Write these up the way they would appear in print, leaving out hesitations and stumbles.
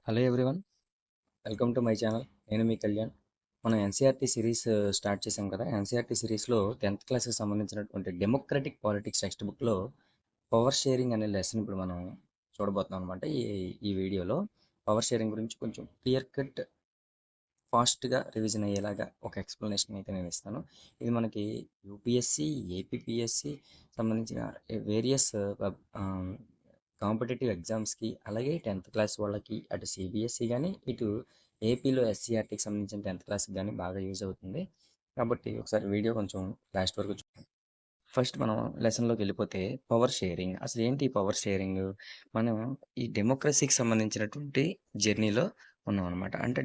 Hello everyone, welcome to my channel. నేను మీ కళ్యాణ్. మనం NCERT series start చేసాం కదా. ఎన్సీఆర్టీ సిరీస్లో 10th క్లాస్కి సంబంధించినటువంటి డెమోక్రటిక్ పాలిటిక్స్ టెక్స్ట్ బుక్లో పవర్ షేరింగ్ అనే లెసన్ ఇప్పుడు మనం చూడబోతున్నాం అనమాట. ఈ వీడియోలో పవర్ షేరింగ్ గురించి కొంచెం క్లియర్ కట్ ఫాస్ట్గా రివిజన్ అయ్యేలాగా ఒక ఎక్స్ప్లెనేషన్ అయితే నేను ఇస్తాను. ఇది మనకి యూపీఎస్సి, ఏపీపీఎస్సి సంబంధించిన వేరియస్ కాంపిటేటివ్ ఎగ్జామ్స్కి, అలాగే 10th క్లాస్ వాళ్ళకి, అటు సిబిఎస్ఈ కానీ ఇటు ఏపీలో ఎస్సీఆర్టీకి సంబంధించిన 10th క్లాస్కి కానీ బాగా యూజ్ అవుతుంది. కాబట్టి ఒకసారి వీడియో కొంచెం లాస్ట్ వరకు చూడండి. ఫస్ట్ మనం లెసన్లోకి వెళ్ళిపోతే పవర్ షేరింగ్ అసలు ఏంటి? పవర్ షేరింగ్ మనం ఈ డెమోక్రసీకి సంబంధించినటువంటి జర్నీలో ఉన్నాం అనమాట. అంటే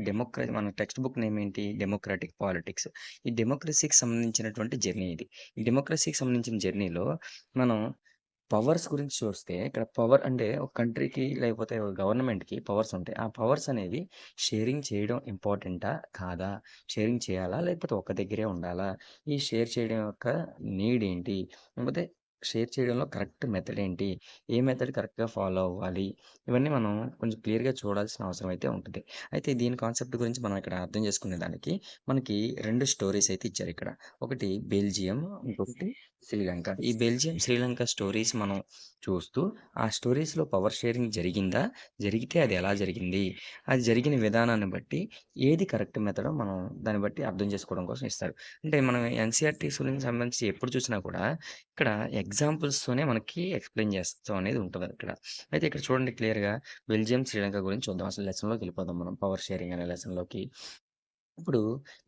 మన టెక్స్ట్ బుక్ నేమ్ ఏంటి? Democratic politics. ఈ డెమోక్రసీకి సంబంధించినటువంటి జర్నీ ఇది. ఈ డెమోక్రసీకి సంబంధించిన జర్నీలో మనం పవర్స్ గురించి చూస్తే, ఇక్కడ పవర్ అంటే ఒక కంట్రీకి లేకపోతే ఒక గవర్నమెంట్‌కి పవర్స్ ఉంటాయి. ఆ పవర్స్ అనేవి షేరింగ్ చేయడం ఇంపార్టెంటా? కాదా? షేరింగ్ చేయాలా? లేకపోతే ఒక్క దగ్గరే ఉండాలా? ఈ షేర్ చేయడం యొక్క నీడ్ ఏంటి? లేకపోతే షేర్ చేయడంలో కరెక్ట్ మెథడ్ ఏంటి? ఏ మెథడ్ కరెక్ట్‌గా ఫాలో అవ్వాలి? ఇవన్నీ మనం కొంచెం క్లియర్‌గా చూడాల్సిన అవసరం అయితే ఉంటుంది. అయితే దీని కాన్సెప్ట్ గురించి మనం ఇక్కడ అర్థం చేసుకునే దానికి మనకి 2 స్టోరీస్ అయితే ఇచ్చారు ఇక్కడ. ఒకటి బెల్జియం, ఇంకొకటి శ్రీలంక. ఈ బెల్జియం, శ్రీలంక స్టోరీస్ మనం చూస్తూ, ఆ స్టోరీస్‌లో పవర్ షేరింగ్ జరిగిందా? జరిగితే అది ఎలా జరిగింది? అది జరిగిన విధానాన్ని బట్టి ఏది కరెక్ట్ మెథడో మనం దాన్ని బట్టి అర్థం చేసుకోవడం కోసం ఇస్తారు. అంటే మనం ఎన్‌సీఈఆర్‌టీస్ గురించి సంబంధించి ఎప్పుడు చూసినా కూడా ఇక్కడ ఎగ్జాంపుల్స్‌తోనే మనకి ఎక్స్‌ప్లెయిన్ చేస్తాం అనేది ఉంటది ఇక్కడ. అయితే ఇక్కడ చూడండి క్లియర్‌గా బెల్జియం, శ్రీలంక గురించి చూద్దాం. అసలు లెసన్‌లోకి వెళ్ళిపోదాం మనం పవర్ షేరింగ్ అనే లెసన్‌లోకి. ఇప్పుడు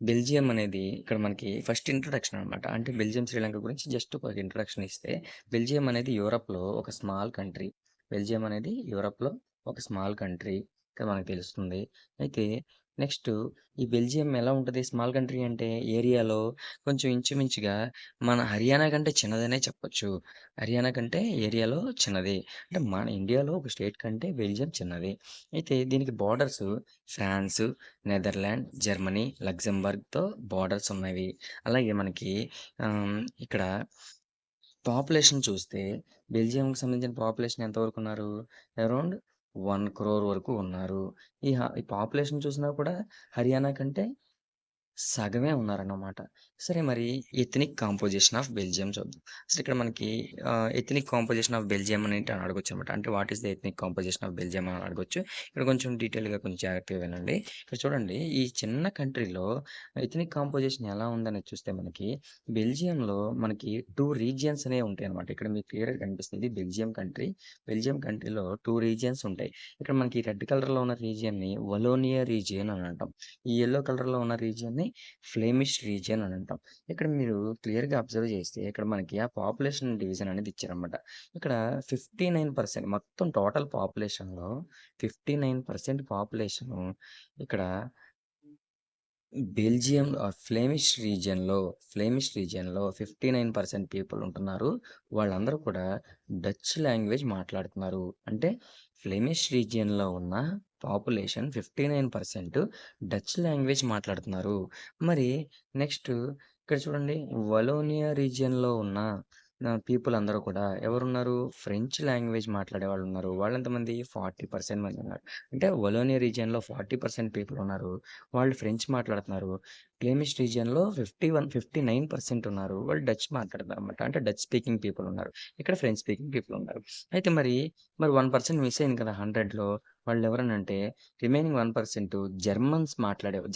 బెల్జియం అనేది ఇక్కడ మనకి ఫస్ట్ ఇంట్రడక్షన్ అనమాట. అంటే బెల్జియం, శ్రీలంక గురించి జస్ట్ ఒక ఇంట్రడక్షన్ ఇస్తే, బెల్జియం అనేది యూరప్‌లో ఒక స్మాల్ కంట్రీ. బెల్జియం అనేది యూరప్‌లో ఒక స్మాల్ కంట్రీ. ఇక్కడ మనకు తెలుస్తుంది. అయితే నెక్స్ట్ ఈ బెల్జియం ఎలా ఉంటది? స్మాల్ కంట్రీ అంటే ఏరియాలో కొంచెం ఇంచుమించుగా మన హర్యానా కంటే చిన్నదనే చెప్పొచ్చు. హర్యానా కంటే ఏరియాలో చిన్నది. అంటే మన ఇండియాలో ఒక స్టేట్ కంటే బెల్జియం చిన్నది. అయితే దీనికి బోర్డర్స్ ఫ్రాన్స్, నెదర్లాండ్, జర్మనీ, లక్సెంబర్గ్‌తో బోర్డర్స్ ఉన్నవి. అలాగే మనకి ఇక్కడ పాపులేషన్ చూస్తే బెల్జియంకి సంబంధించిన పాపులేషన్ ఎంతవరకు ఉన్నారు? అరౌండ్ 1,00,00,000 వరకు ఉన్నారు. ఈ పాపులేషన్ చూసినా కూడా హర్యానా కంటే సగమే ఉన్నారన్నమాట. సరే మరి ఎథ్నిక్ కాంపోజిషన్ ఆఫ్ బెల్జియం చూద్దాం. అసలు ఇక్కడ మనకి ఎథ్నిక్ కాంపోజిషన్ ఆఫ్ బెల్జియం అనేటి అని అడగొచ్చనమాట. అంటే what is the ethnic composition of Belgium అని అడగొచ్చు. ఇక్కడ కొంచెం డీటెయిల్‌గా కొంచెం జాగ్రత్తగా వినండి. ఇక్కడ చూడండి ఈ చిన్న కంట్రీలో ఎథ్నిక్ కాంపోజిషన్ ఎలా ఉందనేది చూస్తే మనకి బెల్జియంలో మనకి 2 రీజియన్స్ అనేవి ఉంటాయన్నమాట. ఇక్కడ మీకు క్లియర్‌గా కనిపిస్తుంది. ఇది బెల్జియం కంట్రీ. బెల్జియం కంట్రీలో 2 రీజియన్స్ ఉంటాయి. ఇక్కడ మనకి రెడ్ కలర్‌లో ఉన్న రీజియన్‌ని వలోనియా రీజియన్ అని అంటాం. ఈ యెల్లో కలర్‌లో ఉన్న రీజియన్‌ని ఫ్లేమిష్ రీజియన్ అని అంటాం. ఇక్కడ మీరు క్లియర్‌గా అబ్జర్వ్ చేస్తే ఇక్కడ మనకి ఆ పాపులేషన్ డివిజన్ అనేది ఇచ్చారన్నమాట. ఇక్కడ 59% మొత్తం టోటల్ పాపులేషన్‌లో 59% పాపులేషను ఇక్కడ బెల్జియం ఫ్లేమిష్ రీజియన్‌లో 59% పీపుల్ ఉంటున్నారు. వాళ్ళందరూ కూడా డచ్ లాంగ్వేజ్ మాట్లాడుతున్నారు. అంటే ఫ్లెమిష్ రీజియన్‌లో ఉన్న పాపులేషన్ 59% డచ్ లాంగ్వేజ్ మాట్లాడుతున్నారు. మరి నెక్స్ట్ ఇక్కడ చూడండి వలోనియా రీజియన్‌లో ఉన్న పీపుల్ అందరూ కూడా ఎవరున్నారు? French language మాట్లాడేవాళ్ళున్నారు. వాళ్ళెంతమంది? 40% మంది ఉన్నారు. అంటే వలోనియా రీజియన్‌లో 40% పీపుల్ ఉన్నారు. వాళ్ళు ఫ్రెంచ్ మాట్లాడుతున్నారు. ఫ్లేమిష్ రీజియన్‌లో 59% ఉన్నారు. వాళ్ళు డచ్ మాట్లాడతారనమాట. అంటే డచ్ స్పీకింగ్ పీపుల్ ఉన్నారు. ఇక్కడ ఫ్రెంచ్ స్పీకింగ్ పీపుల్ ఉన్నారు. అయితే మరి 1% మిస్ అయింది కదా 100లో. వాళ్ళెవరనంటే రిమైనింగ్ 1%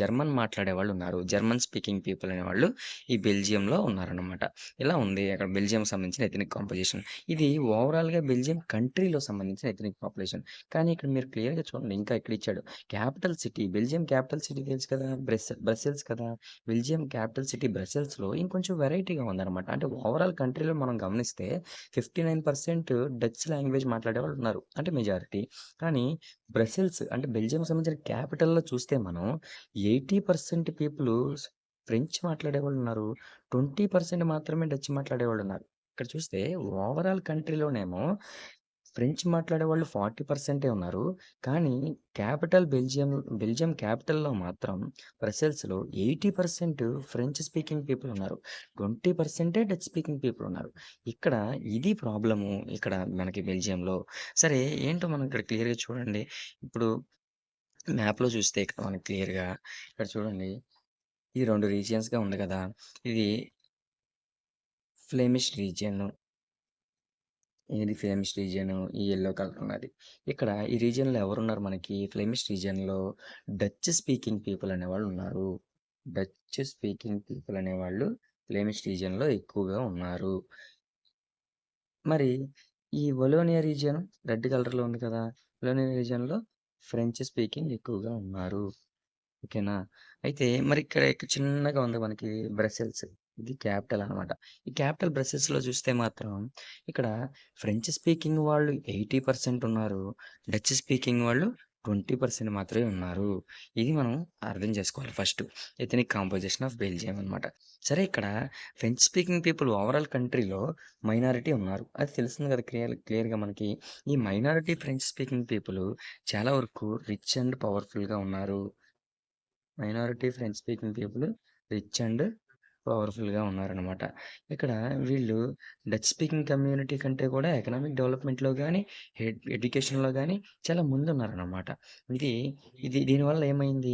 జర్మన్ మాట్లాడేవాళ్ళున్నారు. జర్మన్ స్పీకింగ్ పీపుల్ అనేవాళ్ళు ఈ బెల్జియంలో ఉన్నారనమాట. ఇలా ఉంది అక్కడ బెల్జియంకి సంబంధించిన ఎథ్నిక్ కాంపోజిషన్. ఇది ఓవరాల్‌గా బెల్జియం కంట్రీలో సంబంధించిన ఎథ్నిక్ పాపులేషన్. కానీ ఇక్కడ మీరు క్లియర్‌గా చూడండి ఇంకా ఇక్కడ ఇచ్చాడు. బెల్జియం క్యాపిటల్ సిటీ తెలుసు కదా! బ్రసెల్స్ కదా! బెల్జియం క్యాపిటల్ సిటీ బ్రసెల్స్‌లో ఇంకొంచెం వెరైటీగా ఉందనమాట. అంటే ఓవరాల్ కంట్రీలో మనం గమనిస్తే 59% డచ్ లాంగ్వేజ్ మాట్లాడేవాళ్ళు ఉన్నారు. అంటే మెజారిటీ. కానీ అంటే బెల్జియంకి సంబంధించిన క్యాపిటల్‌లో చూస్తే మనం 80% పీపులు ఫ్రెంచ్ మాట్లాడేవాళ్ళున్నారు. 20% మాత్రమే డచ్ మాట్లాడేవాళ్ళున్నారు. ఇక్కడ చూస్తే ఓవరాల్ కంట్రీలోనేమో ఫ్రెంచ్ మాట్లాడేవాళ్ళు 40% ఉన్నారు. కానీ బెల్జియం క్యాపిటల్‌లో మాత్రం బ్రసెల్స్‌లో 80% ఫ్రెంచ్ స్పీకింగ్ పీపుల్ ఉన్నారు. 20% డచ్ స్పీకింగ్ పీపుల్ ఉన్నారు. ఇక్కడ ఇది ప్రాబ్లము ఇక్కడ మనకి బెల్జియంలో. సరే ఏంటో మనం ఇక్కడ క్లియర్‌గా చూడండి. ఇప్పుడు మ్యాప్‌లో చూస్తే ఇక్కడ మనకి క్లియర్‌గా ఇక్కడ చూడండి. ఈ 2 రీజియన్స్‌గా ఉంది కదా! ఇది ఫ్లెమిష్ రీజియన్. ఇది ఫ్లెమిష్ రీజియన్. ఈ యెల్లో కలర్ ఉన్నది. ఇక్కడ ఈ రీజియన్‌లో ఎవరున్నారు మనకి? ఫ్లెమిష్ రీజియన్‌లో డచ్ స్పీకింగ్ పీపుల్ అనేవాళ్ళు ఉన్నారు. డచ్ స్పీకింగ్ పీపుల్ అనేవాళ్ళు ఫ్లెమిష్ రీజియన్‌లో ఎక్కువగా ఉన్నారు. మరి ఈ వలోనియా రీజియన్ రెడ్ కలర్‌లో ఉంది కదా! వలోనియా రీజియన్‌లో ఫ్రెంచ్ స్పీకింగ్ ఎక్కువగా ఉన్నారు. ఓకేనా. అయితే మరి ఇక్కడ చిన్నగా ఉంది మనకి బ్రసెల్స్. ఇది క్యాపిటల్ అనమాట. ఈ క్యాపిటల్ బ్రసెల్స్‌లో చూస్తే మాత్రం ఇక్కడ ఫ్రెంచ్ స్పీకింగ్ వాళ్ళు 80% ఉన్నారు. డచ్ స్పీకింగ్ వాళ్ళు 20% మాత్రమే ఉన్నారు. ఇది మనం అర్థం చేసుకోవాలి first. Ethnic composition of Belgium అనమాట. సరే ఇక్కడ ఫ్రెంచ్ స్పీకింగ్ పీపుల్ ఓవరాల్ కంట్రీలో మైనారిటీ ఉన్నారు. అది తెలిసింది కదా క్లియర్‌గా మనకి. ఈ మైనారిటీ ఫ్రెంచ్ స్పీకింగ్ పీపుల్ చాలా వరకు రిచ్ అండ్ పవర్‌ఫుల్‌గా ఉన్నారు. Minority French speaking people rich and పవర్‌ఫుల్‌గా ఉన్నారనమాట. ఇక్కడ వీళ్ళు డచ్ స్పీకింగ్ కమ్యూనిటీ కంటే కూడా ఎకనామిక్ డెవలప్‌మెంట్‌లో గాని, ఎడ్యుకేషన్‌లో గాని చాలా ముందున్నారనమాట. ఇది దీనివల్ల ఏమైంది?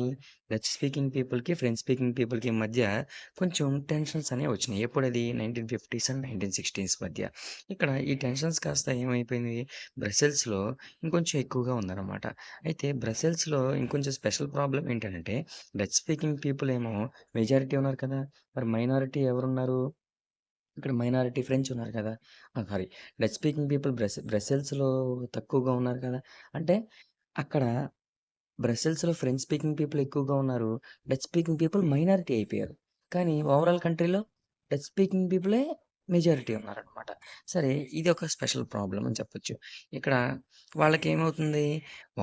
డచ్ స్పీకింగ్ పీపుల్‌కి, ఫ్రెంచ్ స్పీకింగ్ పీపుల్‌కి మధ్య కొంచెం టెన్షన్స్ అనేవి వచ్చినాయి. ఎప్పుడది 1950స్ అండ్ 1960స్ మధ్య. ఇక్కడ ఈ టెన్షన్స్ కాస్త ఏమైపోయింది? బ్రసెల్స్‌లో ఇంకొంచెం ఎక్కువగా ఉందనమాట. అయితే బ్రసెల్స్‌లో ఇంకొంచెం స్పెషల్ ప్రాబ్లమ్ ఏంటనంటే డచ్ స్పీకింగ్ పీపుల్ ఏమో మెజారిటీ ఉన్నారు కదా! మరి మైనారిటీ ఎవరున్నారు? ఇక్కడ మైనారిటీ ఫ్రెంచ్ ఉన్నారు కదా! సారీ, డచ్ స్పీకింగ్ పీపుల్ బ్రసెల్స్‌లో తక్కువగా ఉన్నారు కదా! అంటే అక్కడ బ్రసెల్స్‌లో ఫ్రెంచ్ స్పీకింగ్ పీపుల్ ఎక్కువగా ఉన్నారు. డచ్ స్పీకింగ్ పీపుల్ మైనారిటీ అయిపోయారు. కానీ ఓవరాల్ కంట్రీలో డచ్ స్పీకింగ్ పీపులే మెజారిటీ ఉన్నారనమాట. సరే, ఇది ఒక స్పెషల్ ప్రాబ్లమ్ అని చెప్పొచ్చు. ఇక్కడ వాళ్ళకేమవుతుంది,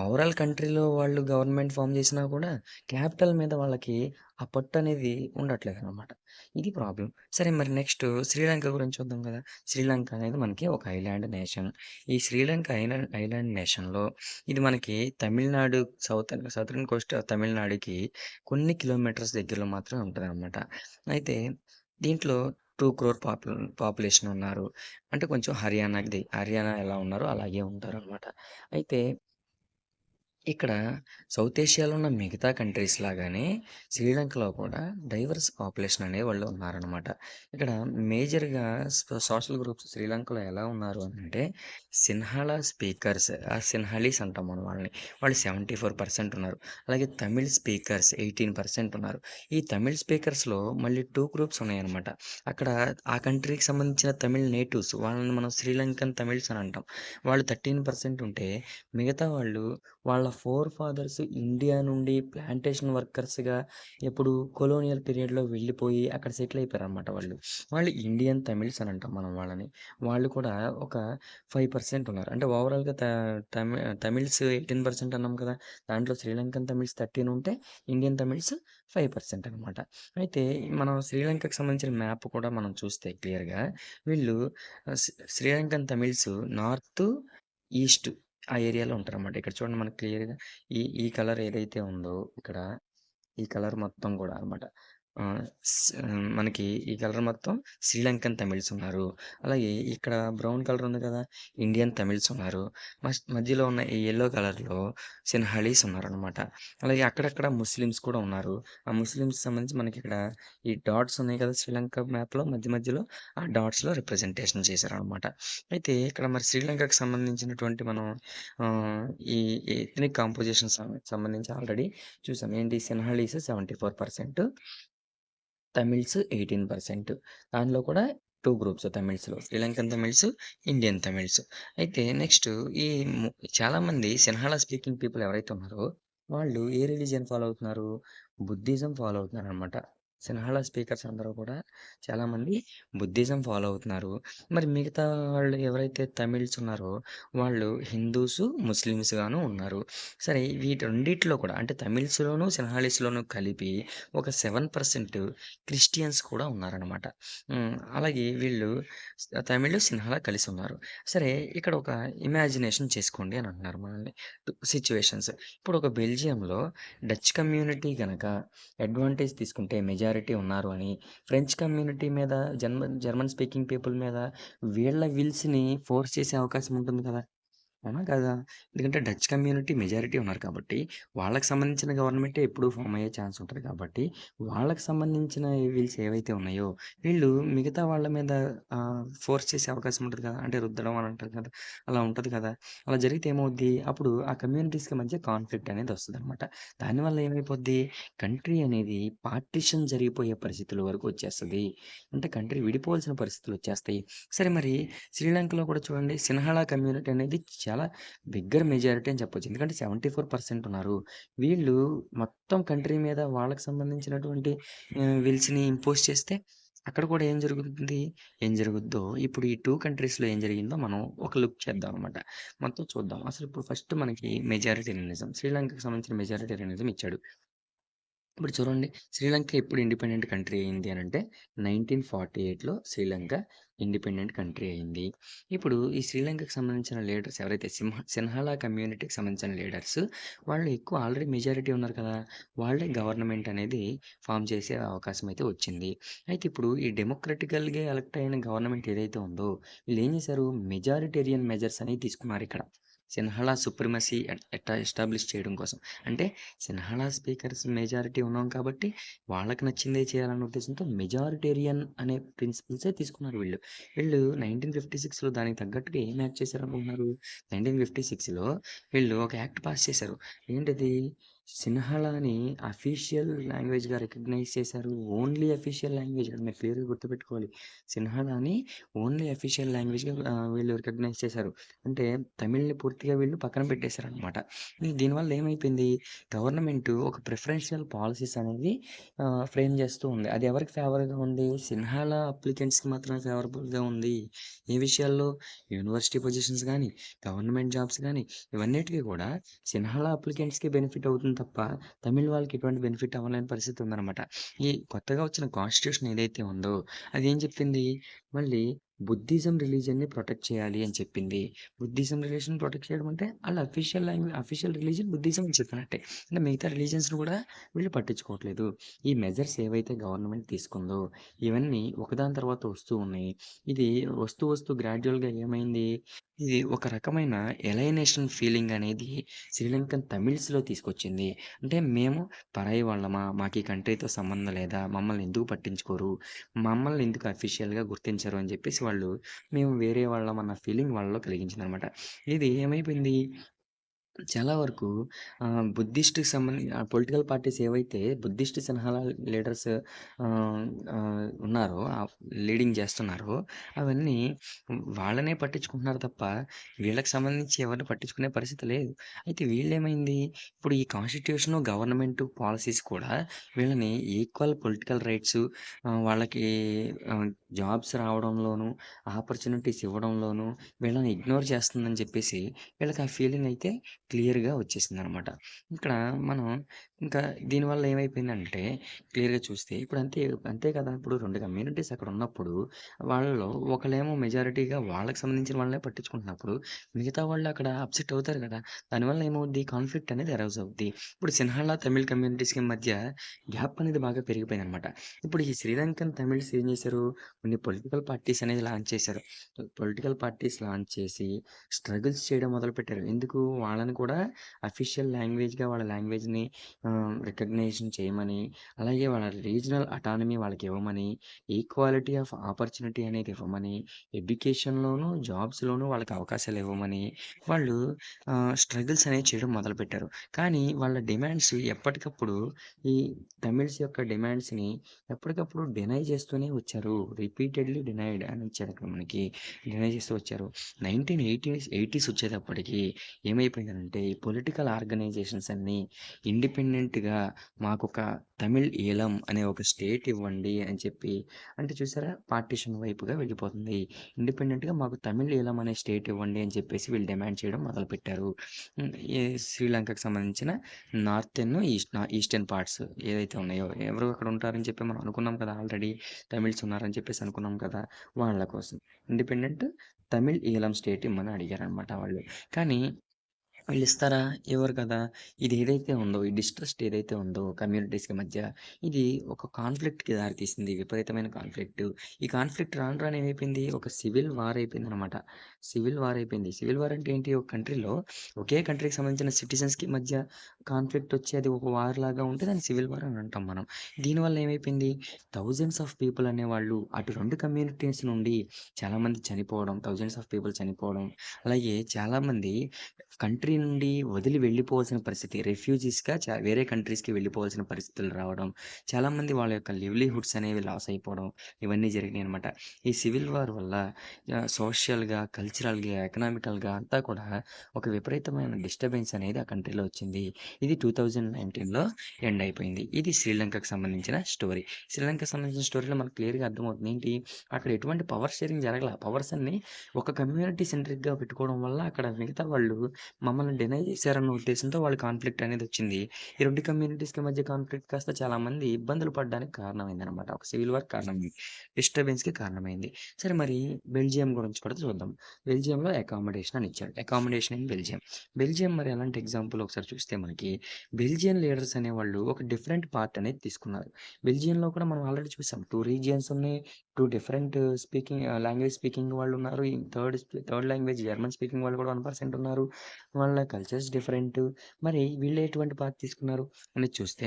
ఓవరాల్ కంట్రీలో వాళ్ళు గవర్నమెంట్ ఫార్మ్ చేసినా కూడా క్యాపిటల్ మీద వాళ్ళకి ఆ పట్టనేది ఉండట్లేదనమాట. ఇది ప్రాబ్లమ్. సరే, మరి నెక్స్ట్ శ్రీలంక గురించి చూద్దాం కదా! శ్రీలంక అనేది మనకి ఒక ఐలాండ్ నేషన్. ఈ శ్రీలంక ఐలాండ్ నేషన్‌లో ఇది మనకి తమిళనాడు సదరన్ కోస్ట్ ఆఫ్ తమిళనాడుకి కొన్ని కిలోమీటర్స్ దగ్గరలో మాత్రమే ఉంటదనమాట. అయితే దీంట్లో 2,00,00,000 పాపులేషన్ ఉన్నారు. అంటే కొంచెం హర్యానా ఎలా ఉన్నారో అలాగే ఉంటారనమాట. అయితే ఇక్కడ సౌత్ ఏషియాలో ఉన్న మిగతా కంట్రీస్ లాగానే శ్రీలంకలో కూడా డైవర్స్ పాపులేషన్ అనేవాళ్ళు ఉన్నారనమాట. ఇక్కడ మేజర్‌గా సోషల్ గ్రూప్స్ శ్రీలంకలో ఎలా ఉన్నారు అనంటే సిన్హాల స్పీకర్స్, సిన్హలీస్ అంటాం మనం వాళ్ళని. వాళ్ళు 74% ఉన్నారు. అలాగే తమిళ్ స్పీకర్స్ 18% ఉన్నారు. ఈ తమిళ్ స్పీకర్స్‌లో మళ్ళీ 2 గ్రూప్స్ ఉన్నాయన్నమాట. అక్కడ ఆ కంట్రీకి సంబంధించిన తమిళ్ నేటివ్స్ వాళ్ళని మనం శ్రీలంకన్ తమిళ్స్ అని అంటాం. వాళ్ళు 13% ఉంటే మిగతా వాళ్ళు వాళ్ళ ఫోర్ ఫాదర్స్ ఇండియా నుండి ప్లాంటేషన్ వర్కర్స్‌గా ఎప్పుడు కొలోనియల్ పీరియడ్‌లో వెళ్ళిపోయి అక్కడ సెటిల్ అయిపోయారనమాట వాళ్ళు. వాళ్ళు ఇండియన్ తమిళ్స్ అని అంటాం మనం వాళ్ళని. వాళ్ళు కూడా ఒక 5% ఉన్నారు. అంటే ఓవరాల్‌గా తమిళ్స్ 18% అన్నాం కదా! దాంట్లో శ్రీలంకన్ తమిళ్స్ 13 ఉంటే ఇండియన్ తమిళ్స్ 5% అనమాట. అయితే మనం శ్రీలంకకి సంబంధించిన మ్యాప్ కూడా మనం చూస్తే క్లియర్‌గా వీళ్ళు శ్రీలంకన్ తమిళ్స్ నార్త్, ఈస్ట్ ఆ ఏరియాలో ఉంటారనమాట. ఇక్కడ చూడండి మనకు క్లియర్‌గా ఈ ఈ కలర్ ఏదైతే ఉందో ఇక్కడ ఈ కలర్ మొత్తం గూడా అనమాట. ఆహ్, మనకి ఈ కలర్ మొత్తం శ్రీలంకన్ తమిళ్స్ ఉన్నారు. అలాగే ఇక్కడ బ్రౌన్ కలర్ ఉంది కదా! ఇండియన్ తమిళ్స్ ఉన్నారు. మధ్యలో ఉన్న ఈ యెల్లో కలర్‌లో సిన్హలీస్ ఉన్నారనమాట. అలాగే అక్కడక్కడ ముస్లిమ్స్ కూడా ఉన్నారు. ఆ ముస్లిమ్స్‌కి సంబంధించి మనకిక్కడ ఈ డాట్స్ ఉన్నాయి కదా! శ్రీలంక మ్యాప్‌లో మధ్యలో ఆ డాట్స్‌లో రిప్రజెంటేషన్ చేశారనమాట. అయితే ఇక్కడ మరి శ్రీలంకకి సంబంధించినటువంటి మనం ఆహ్, ఈ ఎథ్నిక్ కాంపోజిషన్ సంబంధించి ఆల్రెడీ చూసాం. ఏంటి సిన్హలీస్ 74%, తమిళ్స్ 18%. దానిలో కూడా 2 గ్రూప్స్ తమిళ్స్‌లో. శ్రీలంకన్ తమిళ్స్, ఇండియన్ తమిళ్స్. అయితే నెక్స్ట్ ఈ ము చాలామంది సిన్హాలా స్పీకింగ్ పీపుల్ ఎవరైతే ఉన్నారో, వాళ్ళు ఏ రిలిజియన్ ఫాలో అవుతున్నారు? బుద్ధిజం ఫాలో అవుతున్నారనమాట. సిన్హాలా స్పీకర్స్ అందరూ కూడా చాలామంది బుద్ధిజం ఫాలో అవుతున్నారు. మరి మిగతా వాళ్ళు ఎవరైతే తమిళ్స్ ఉన్నారో, వాళ్ళు హిందూసు, ముస్లిమ్స్ గాను ఉన్నారు. సరే, వీటి రెండిట్లో కూడా అంటే తమిళ్స్‌లోను, సిన్హాలీస్‌లోను కలిపి ఒక 7% క్రిస్టియన్స్ కూడా ఉన్నారనమాట. అలాగే వీళ్ళు తమిళ్, సిన్హాలా కలిసున్నారు. సరే, ఇక్కడ ఒక ఇమాజినేషన్ చేసుకోండి అని అంటున్నారు మనల్ని. సిట్యుయేషన్స్. ఇప్పుడు ఒక బెల్జియంలో డచ్ కమ్యూనిటీ గనక అడ్వాంటేజ్ తీసుకుంటే మెజారిటీ ఉన్నారు అని, ఫ్రెంచ్ కమ్యూనిటీ మీద జర్మన్ స్పీకింగ్ పీపుల్ మీద వీళ్ళ విల్స్‌ని ఫోర్స్ చేసే అవకాశం ఉంటుంది కదా! అవునా కాదా? ఎందుకంటే డచ్ కమ్యూనిటీ మెజారిటీ ఉన్నారు కాబట్టి, వాళ్ళకి సంబంధించిన గవర్నమెంటే ఎప్పుడూ ఫార్మ్ అయ్యే ఛాన్స్ ఉంటది కాబట్టి, వాళ్ళకి సంబంధించిన విల్స్ ఏవైతే ఉన్నాయో, వీళ్ళు మిగతా వాళ్ళ మీద ఫోర్స్ చేసే అవకాశం ఉంటది కదా! అంటే రుద్దడం అని అంటారు కదా! అలా ఉంటది కదా! అలా జరిగితే ఏమవుద్ది? అప్పుడు ఆ కమ్యూనిటీస్‌కి మధ్య కాన్‌ఫ్లిక్ట్ అనేది వస్తదనమాట. దానివల్ల ఏమైపోద్ది? కంట్రీ అనేది పార్టిషన్ జరిగిపోయే పరిస్థితుల వరకు వచ్చేస్తది. అంటే కంట్రీ విడిపోవాల్సిన పరిస్థితులొచ్చేస్తాయి. సరే మరి శ్రీలంకలో కూడా చూడండి సిన్హళ కమ్యూనిటీ అనేది చాలా బిగ్గర్ మెజారిటీ అని చెప్పొచ్చు. ఎందుకంటే 74% ఉన్నారు. వీళ్ళు మొత్తం కంట్రీ మీద వాళ్ళకి సంబంధించినటువంటి విల్స్‌ని ఇంపోజ్ చేస్తే అక్కడ కూడా ఏం జరుగుతుంది? ఏం జరుగుద్దో ఇప్పుడు ఈ 2 కంట్రీస్‌లో ఏం జరిగిందో మనం ఒక లుక్ చేద్దాం అనమాట. మొత్తం చూద్దాం. అసలు ఇప్పుడు ఫస్ట్ మనకి మెజారిటేరియనిజం శ్రీలంకకి సంబంధించిన మెజారిటేరియనిజం ఇచ్చాడు. ఇప్పుడు చూడండి శ్రీలంక ఎప్పుడు ఇండిపెండెంట్ కంట్రీ అయింది అనంటే 1948లో శ్రీలంక ఇండిపెండెంట్ కంట్రీ అయింది. ఇప్పుడు ఈ శ్రీలంకకి సంబంధించిన లీడర్స్ ఎవరైతే సిన్హళ కమ్యూనిటీకి సంబంధించిన లీడర్స్ వాళ్ళు ఎక్కువ ఆల్రెడీ మెజారిటీ ఉన్నారు కదా! వాళ్ళే గవర్నమెంట్ అనేది ఫార్మ్ చేసే అవకాశం అయితే వచ్చింది. అయితే ఇప్పుడు ఈ డెమోక్రటికల్‌గా ఎలక్ట్ అయిన గవర్నమెంట్ ఏదైతే ఉందో వీళ్ళేం చేశారు మెజారిటేరియన్ మెజర్స్ అనేవి తీసుకున్నారిక్కడ. సిన్హళ సుప్రిమసీ ఎస్టాబ్లిష్ చేయడం కోసం. అంటే సిన్హళ స్పీకర్స్ మెజారిటీ ఉన్నాం కాబట్టి, వాళ్ళకి నచ్చిందే చేయాలన్న ఉద్దేశంతో మెజారిటేరియన్ అనే ప్రిన్సిపల్సే తీసుకున్నారు వీళ్ళు. వీళ్ళు 1956లో దానికి తగ్గట్టుగా ఏం యాక్ట్ చేశారనుకుంటున్నారు? 1956లో వీళ్ళు ఒక యాక్ట్ పాస్ చేశారు. ఏంటది? సిన్హళని అఫీషియల్ లాంగ్వేజ్‌గా రికగ్నైజ్ చేశారు. ఓన్లీ అఫీషియల్ లాంగ్వేజ్ అది మీరు క్లియర్‌గా గుర్తుపెట్టుకోవాలి. సిన్హళని ఓన్లీ అఫీషియల్ లాంగ్వేజ్‌గా వీళ్ళు రికగ్నైజ్ చేశారు. అంటే తమిళ్‌ని పూర్తిగా వీళ్ళు పక్కన పెట్టేశారనమాట. దీనివల్ల ఏమైపోయింది? గవర్నమెంటు ఒక ప్రిఫరెన్షియల్ పాలిసీస్ అనేవి ఫ్రేమ్ చేస్తూ ఉంది. అది ఎవరికి ఫేవర్‌గా ఉంది? సిన్హాల అప్లికెంట్స్‌కి మాత్రమే ఫేవరబుల్‌గా ఉంది. ఏ విషయాల్లో? యూనివర్సిటీ పొజిషన్స్ గానీ, గవర్నమెంట్ జాబ్స్ గానీ, ఇవన్నిటికి కూడా సిన్హాల అప్లికెంట్స్‌కే బెనిఫిట్ అవుతుంది తప్ప, తమిళ్ వాళ్ళకి ఎటువంటి బెనిఫిట్ అవ్వలేని పరిస్థితి ఉందనమాట. ఈ కొత్తగా వచ్చిన కాన్స్టిట్యూషన్ ఏదైతే ఉందో, అదేం చెప్పింది? మళ్ళీ బుద్ధిజం రిలీజియన్‌ని ప్రొటెక్ట్ చేయాలి అని చెప్పింది. బుద్ధిజం రిలీజియన్ ప్రొటెక్ట్ చేయడం అంటే ఆళ్ళ అఫీషియల్ రిలీజియన్ బుద్ధిజం అని చెప్పినట్టే. అంటే మిగతా రిలీజియన్స్‌ని కూడా వీళ్ళు పట్టించుకోవట్లేదు. ఈ మెజర్స్ ఏవైతే గవర్నమెంట్ తీసుకుందో ఇవన్నీ ఒకదాని తర్వాత వస్తూ ఉన్నాయి. ఇది వస్తూ వస్తూ గ్రాడ్యుయల్‌గా ఏమైంది? ఇది ఒక రకమైన ఎలైనేషన్ ఫీలింగ్ అనేది శ్రీలంకన్ తమిళ్స్‌లో తీసుకొచ్చింది. అంటే మేము పరాయి వాళ్ళమా? మాకీ కంట్రీతో సంబంధం లేదా? మమ్మల్ని ఎందుకు పట్టించుకోరు? మమ్మల్ని ఎందుకు అఫీషియల్‌గా గుర్తించరు? అని చెప్పేసి వాళ్ళు మేము వేరే వాళ్ళం అన్న ఫీలింగ్ వాళ్ళలో కలిగించిందనమాట. ఇది ఏమైపోయింది? చాలా వరకు బుద్ధిస్ట్‌కి పొలిటికల్ పార్టీస్ ఏవైతే బుద్ధిస్ట్ సిన్హాల లీడర్స్ ఆహ్, ఆహ్, ఉన్నారో లీడింగ్ చేస్తున్నారో అవన్నీ వాళ్ళనే పట్టించుకుంటున్నారు తప్ప, వీళ్ళకి సంబంధించి ఎవరిని పట్టించుకునే పరిస్థితి లేదు. అయితే వీళ్ళేమైంది, ఇప్పుడు ఈ కాన్స్టిట్యూషను, గవర్నమెంటు పాలిసీస్ కూడా వీళ్ళని ఈక్వల్ పొలిటికల్ రైట్సు వాళ్ళకి ఆహ్, జాబ్స్ రావడంలోనూ, ఆపర్చునిటీస్ ఇవ్వడంలోనూ వీళ్ళని ఇగ్నోర్ చేస్తుందని చెప్పేసి వీళ్ళకి ఆ ఫీలింగ్ అయితే క్లియర్‌గా వచ్చేసిందనమాట. ఇక్కడ మనం ఇంకా దీనివల్ల ఏమైపోయిందంటే క్లియర్‌గా చూస్తే ఇప్పుడు అంతే అంతే కదా! ఇప్పుడు 2 కమ్యూనిటీస్ అక్కడ ఉన్నప్పుడు వాళ్ళలో ఒకళ్ళేమో మెజారిటీగా వాళ్ళకి సంబంధించిన వాళ్ళనే పట్టించుకుంటున్నప్పుడు మిగతా వాళ్ళు అక్కడ అప్సెట్ అవుతారు కదా! దానివల్ల ఏమవుద్ది కాన్‌ఫ్లిక్ట్ అనేది అరైజ్ అవుద్ది. ఇప్పుడు సిన్హళ తమిళ్ కమ్యూనిటీస్‌కి మధ్య గ్యాప్ అనేది బాగా పెరిగిపోయిందనమాట. ఇప్పుడు ఈ శ్రీలంకన్ తమిళ్స్ ఏం చేశారు కొన్ని పొలిటికల్ పార్టీస్ అనేది లాంచ్ చేశారు. పొలిటికల్ పార్టీస్ లాంచ్ చేసి స్ట్రగుల్స్ చేయడం మొదలుపెట్టారు. ఎందుకు? వాళ్ళని కూడా అఫీషియల్ లాంగ్వేజ్‌గా వాళ్ళ లాంగ్వేజ్‌ని రికగ్నిషన్ చేయమని, అలాగే వాళ్ళ రీజనల్ అటానమీ వాళ్ళకివ్వమని, ఈక్వాలిటీ ఆఫ్ ఆపర్చునిటీ అనేది ఇవ్వమని, ఎడ్యుకేషన్‌లోనూ, జాబ్స్‌లోనూ వాళ్ళకి అవకాశాలివ్వమని, వాళ్ళు స్ట్రగుల్స్ అనేవి చేయడం మొదలుపెట్టారు. కానీ వాళ్ళ డిమాండ్స్ ఎప్పటికప్పుడు ఈ తమిళ్స్ యొక్క డిమాండ్స్‌ని ఎప్పటికప్పుడు డినై చేస్తూనే వచ్చారు. రిపీటెడ్‌లీ డినైడ్ అని ఇచ్చారక్కడ మనకి. డినై చేస్తూ వచ్చారు. 1980స్ వచ్చేటప్పటికి ఏమైపోయిందనంటే, ఈ పొలిటికల్ ఆర్గనైజేషన్స్ అన్నీ ఇండిపెండెంట్‌గా మాకొక తమిళ్ ఈలం అనే ఒక స్టేట్ ఇవ్వండి అని చెప్పి అంటే చూసారా పార్టిషన్ వైపుగా వెళ్ళిపోతుంది. ఇండిపెండెంట్‌గా మాకు తమిళ్ ఈలం అనే స్టేట్ ఇవ్వండి అని చెప్పేసి వీళ్ళు డిమాండ్ చేయడం మొదలుపెట్టారు. ఈ శ్రీలంకకు సంబంధించిన ఈస్టర్న్ పార్ట్స్ ఏదైతే ఉన్నాయో ఎవరు అక్కడ ఉంటారని చెప్పి మనం అనుకున్నాం కదా! ఆల్రెడీ తమిళ్స్ ఉన్నారని చెప్పేసి అనుకున్నాం కదా! వాళ్ళ కోసం ఇండిపెండెంట్ తమిళ్ ఈలం స్టేట్ ఇమ్మని అడిగారనమాట వాళ్ళు. కానీ వీళ్ళిస్తారా? ఇవ్వరు కదా! ఇది ఏదైతే ఉందో, ఈ డిస్ట్రస్ట్ ఏదైతే ఉందో కమ్యూనిటీస్‌కి మధ్య, ఇది ఒక కాన్ఫ్లిక్ట్‌కి దారితీసింది. విపరీతమైన కాన్ఫ్లిక్ట్. ఈ కాన్ఫ్లిక్ట్ రాను రాను ఏమైపోయింది, ఒక సివిల్ వార్ అయిపోయిందనమాట. సివిల్ వార్ అయిపోయింది. సివిల్ వార్ అంటే ఏంటి? ఒక కంట్రీలో ఒకే కంట్రీకి సంబంధించిన సిటిజన్స్‌కి మధ్య కాన్ఫ్లిక్ట్ వచ్చి అది ఒక వార్ లాగా ఉంటే దాన్ని సివిల్ వార్ అని అంటాం మనం. దీనివల్ల ఏమైపోయింది, థౌసండ్స్ ఆఫ్ పీపుల్ అనేవాళ్ళు అటు 2 కమ్యూనిటీస్ నుండి చాలామంది చనిపోవడం, థౌసండ్స్ ఆఫ్ పీపుల్ చనిపోవడం, అలాగే చాలామంది కంట్రీ నుండి వదిలి వెళ్ళిపోవాల్సిన పరిస్థితి. రెఫ్యూజీస్‌గా వేరే కంట్రీస్‌కి వెళ్ళిపోవాల్సిన పరిస్థితులు రావడం. చాలామంది వాళ్ళ యొక్క లివ్లీహుడ్స్ అనేవి లాస్ అయిపోవడం. ఇవన్నీ జరిగినాయనమాట. ఈ సివిల్ వార్ వల్ల సోషల్‌గా, కల్చరల్‌గా, ఎకనామికల్‌గా అంతా కూడా ఒక విపరీతమైన డిస్టర్బెన్స్ అనేది ఆ కంట్రీలో వచ్చింది. ఇది 2019లో ఎండ్ అయిపోయింది. ఇది శ్రీలంకకు సంబంధించిన స్టోరీ. శ్రీలంకకు సంబంధించిన స్టోరీలో మనకు క్లియర్‌గా అర్థమవుతుంది. ఏంటి? అక్కడ ఎటువంటి పవర్ షేరింగ్ జరగల. పవర్స్ అన్నీ ఒక కమ్యూనిటీ సెంట్రిక్‌గా పెట్టుకోవడం వల్ల అక్కడ మిగతా వాళ్ళు మమ్మల్ని డినై చేశారన్న ఉద్దేశంతో వాళ్ళ కాన్ఫ్లిక్ట్ అనేదొచ్చింది. ఈ 2 కమ్యూనిటీస్‌కి మధ్య కాన్ఫ్లిక్ట్ కాస్త చాలామంది ఇబ్బందులు పడడానికి కారణమైందనమాట. ఒక సివిల్ వార్ కారణమైంది. డిస్టర్బెన్స్‌కి కారణమైంది. సరే మరి బెల్జియం గురించి కూడా చూద్దాం. బెల్జియంలో అకామిడేషన్ అని ఇచ్చాడు. Accommodation in Belgium. బెల్జియం మరి ఎలాంటి ఎగ్జాంపుల్ ఒకసారి చూస్తే మనకి బెల్జియన్ లీడర్స్ అనేవాళ్ళు ఒక డిఫరెంట్ పార్ట్ అనేది తీసుకున్నారు. బెల్జియంలో కూడా మనం ఆల్రెడీ చూసాం. 2 రీజియన్స్ ఉన్నాయి. 2 డిఫరెంట్ లాంగ్వేజ్ స్పీకింగ్ వాళ్ళున్నారు. థర్డ్ లాంగ్వేజ్ జర్మన్ స్పీకింగ్ వాళ్ళు కూడా 1% ఉన్నారు. వాళ్ళ కల్చర్స్ డిఫరెంట్. మరి వీళ్ళు ఎటువంటి పాత్ తీసుకున్నారు అనేది చూస్తే,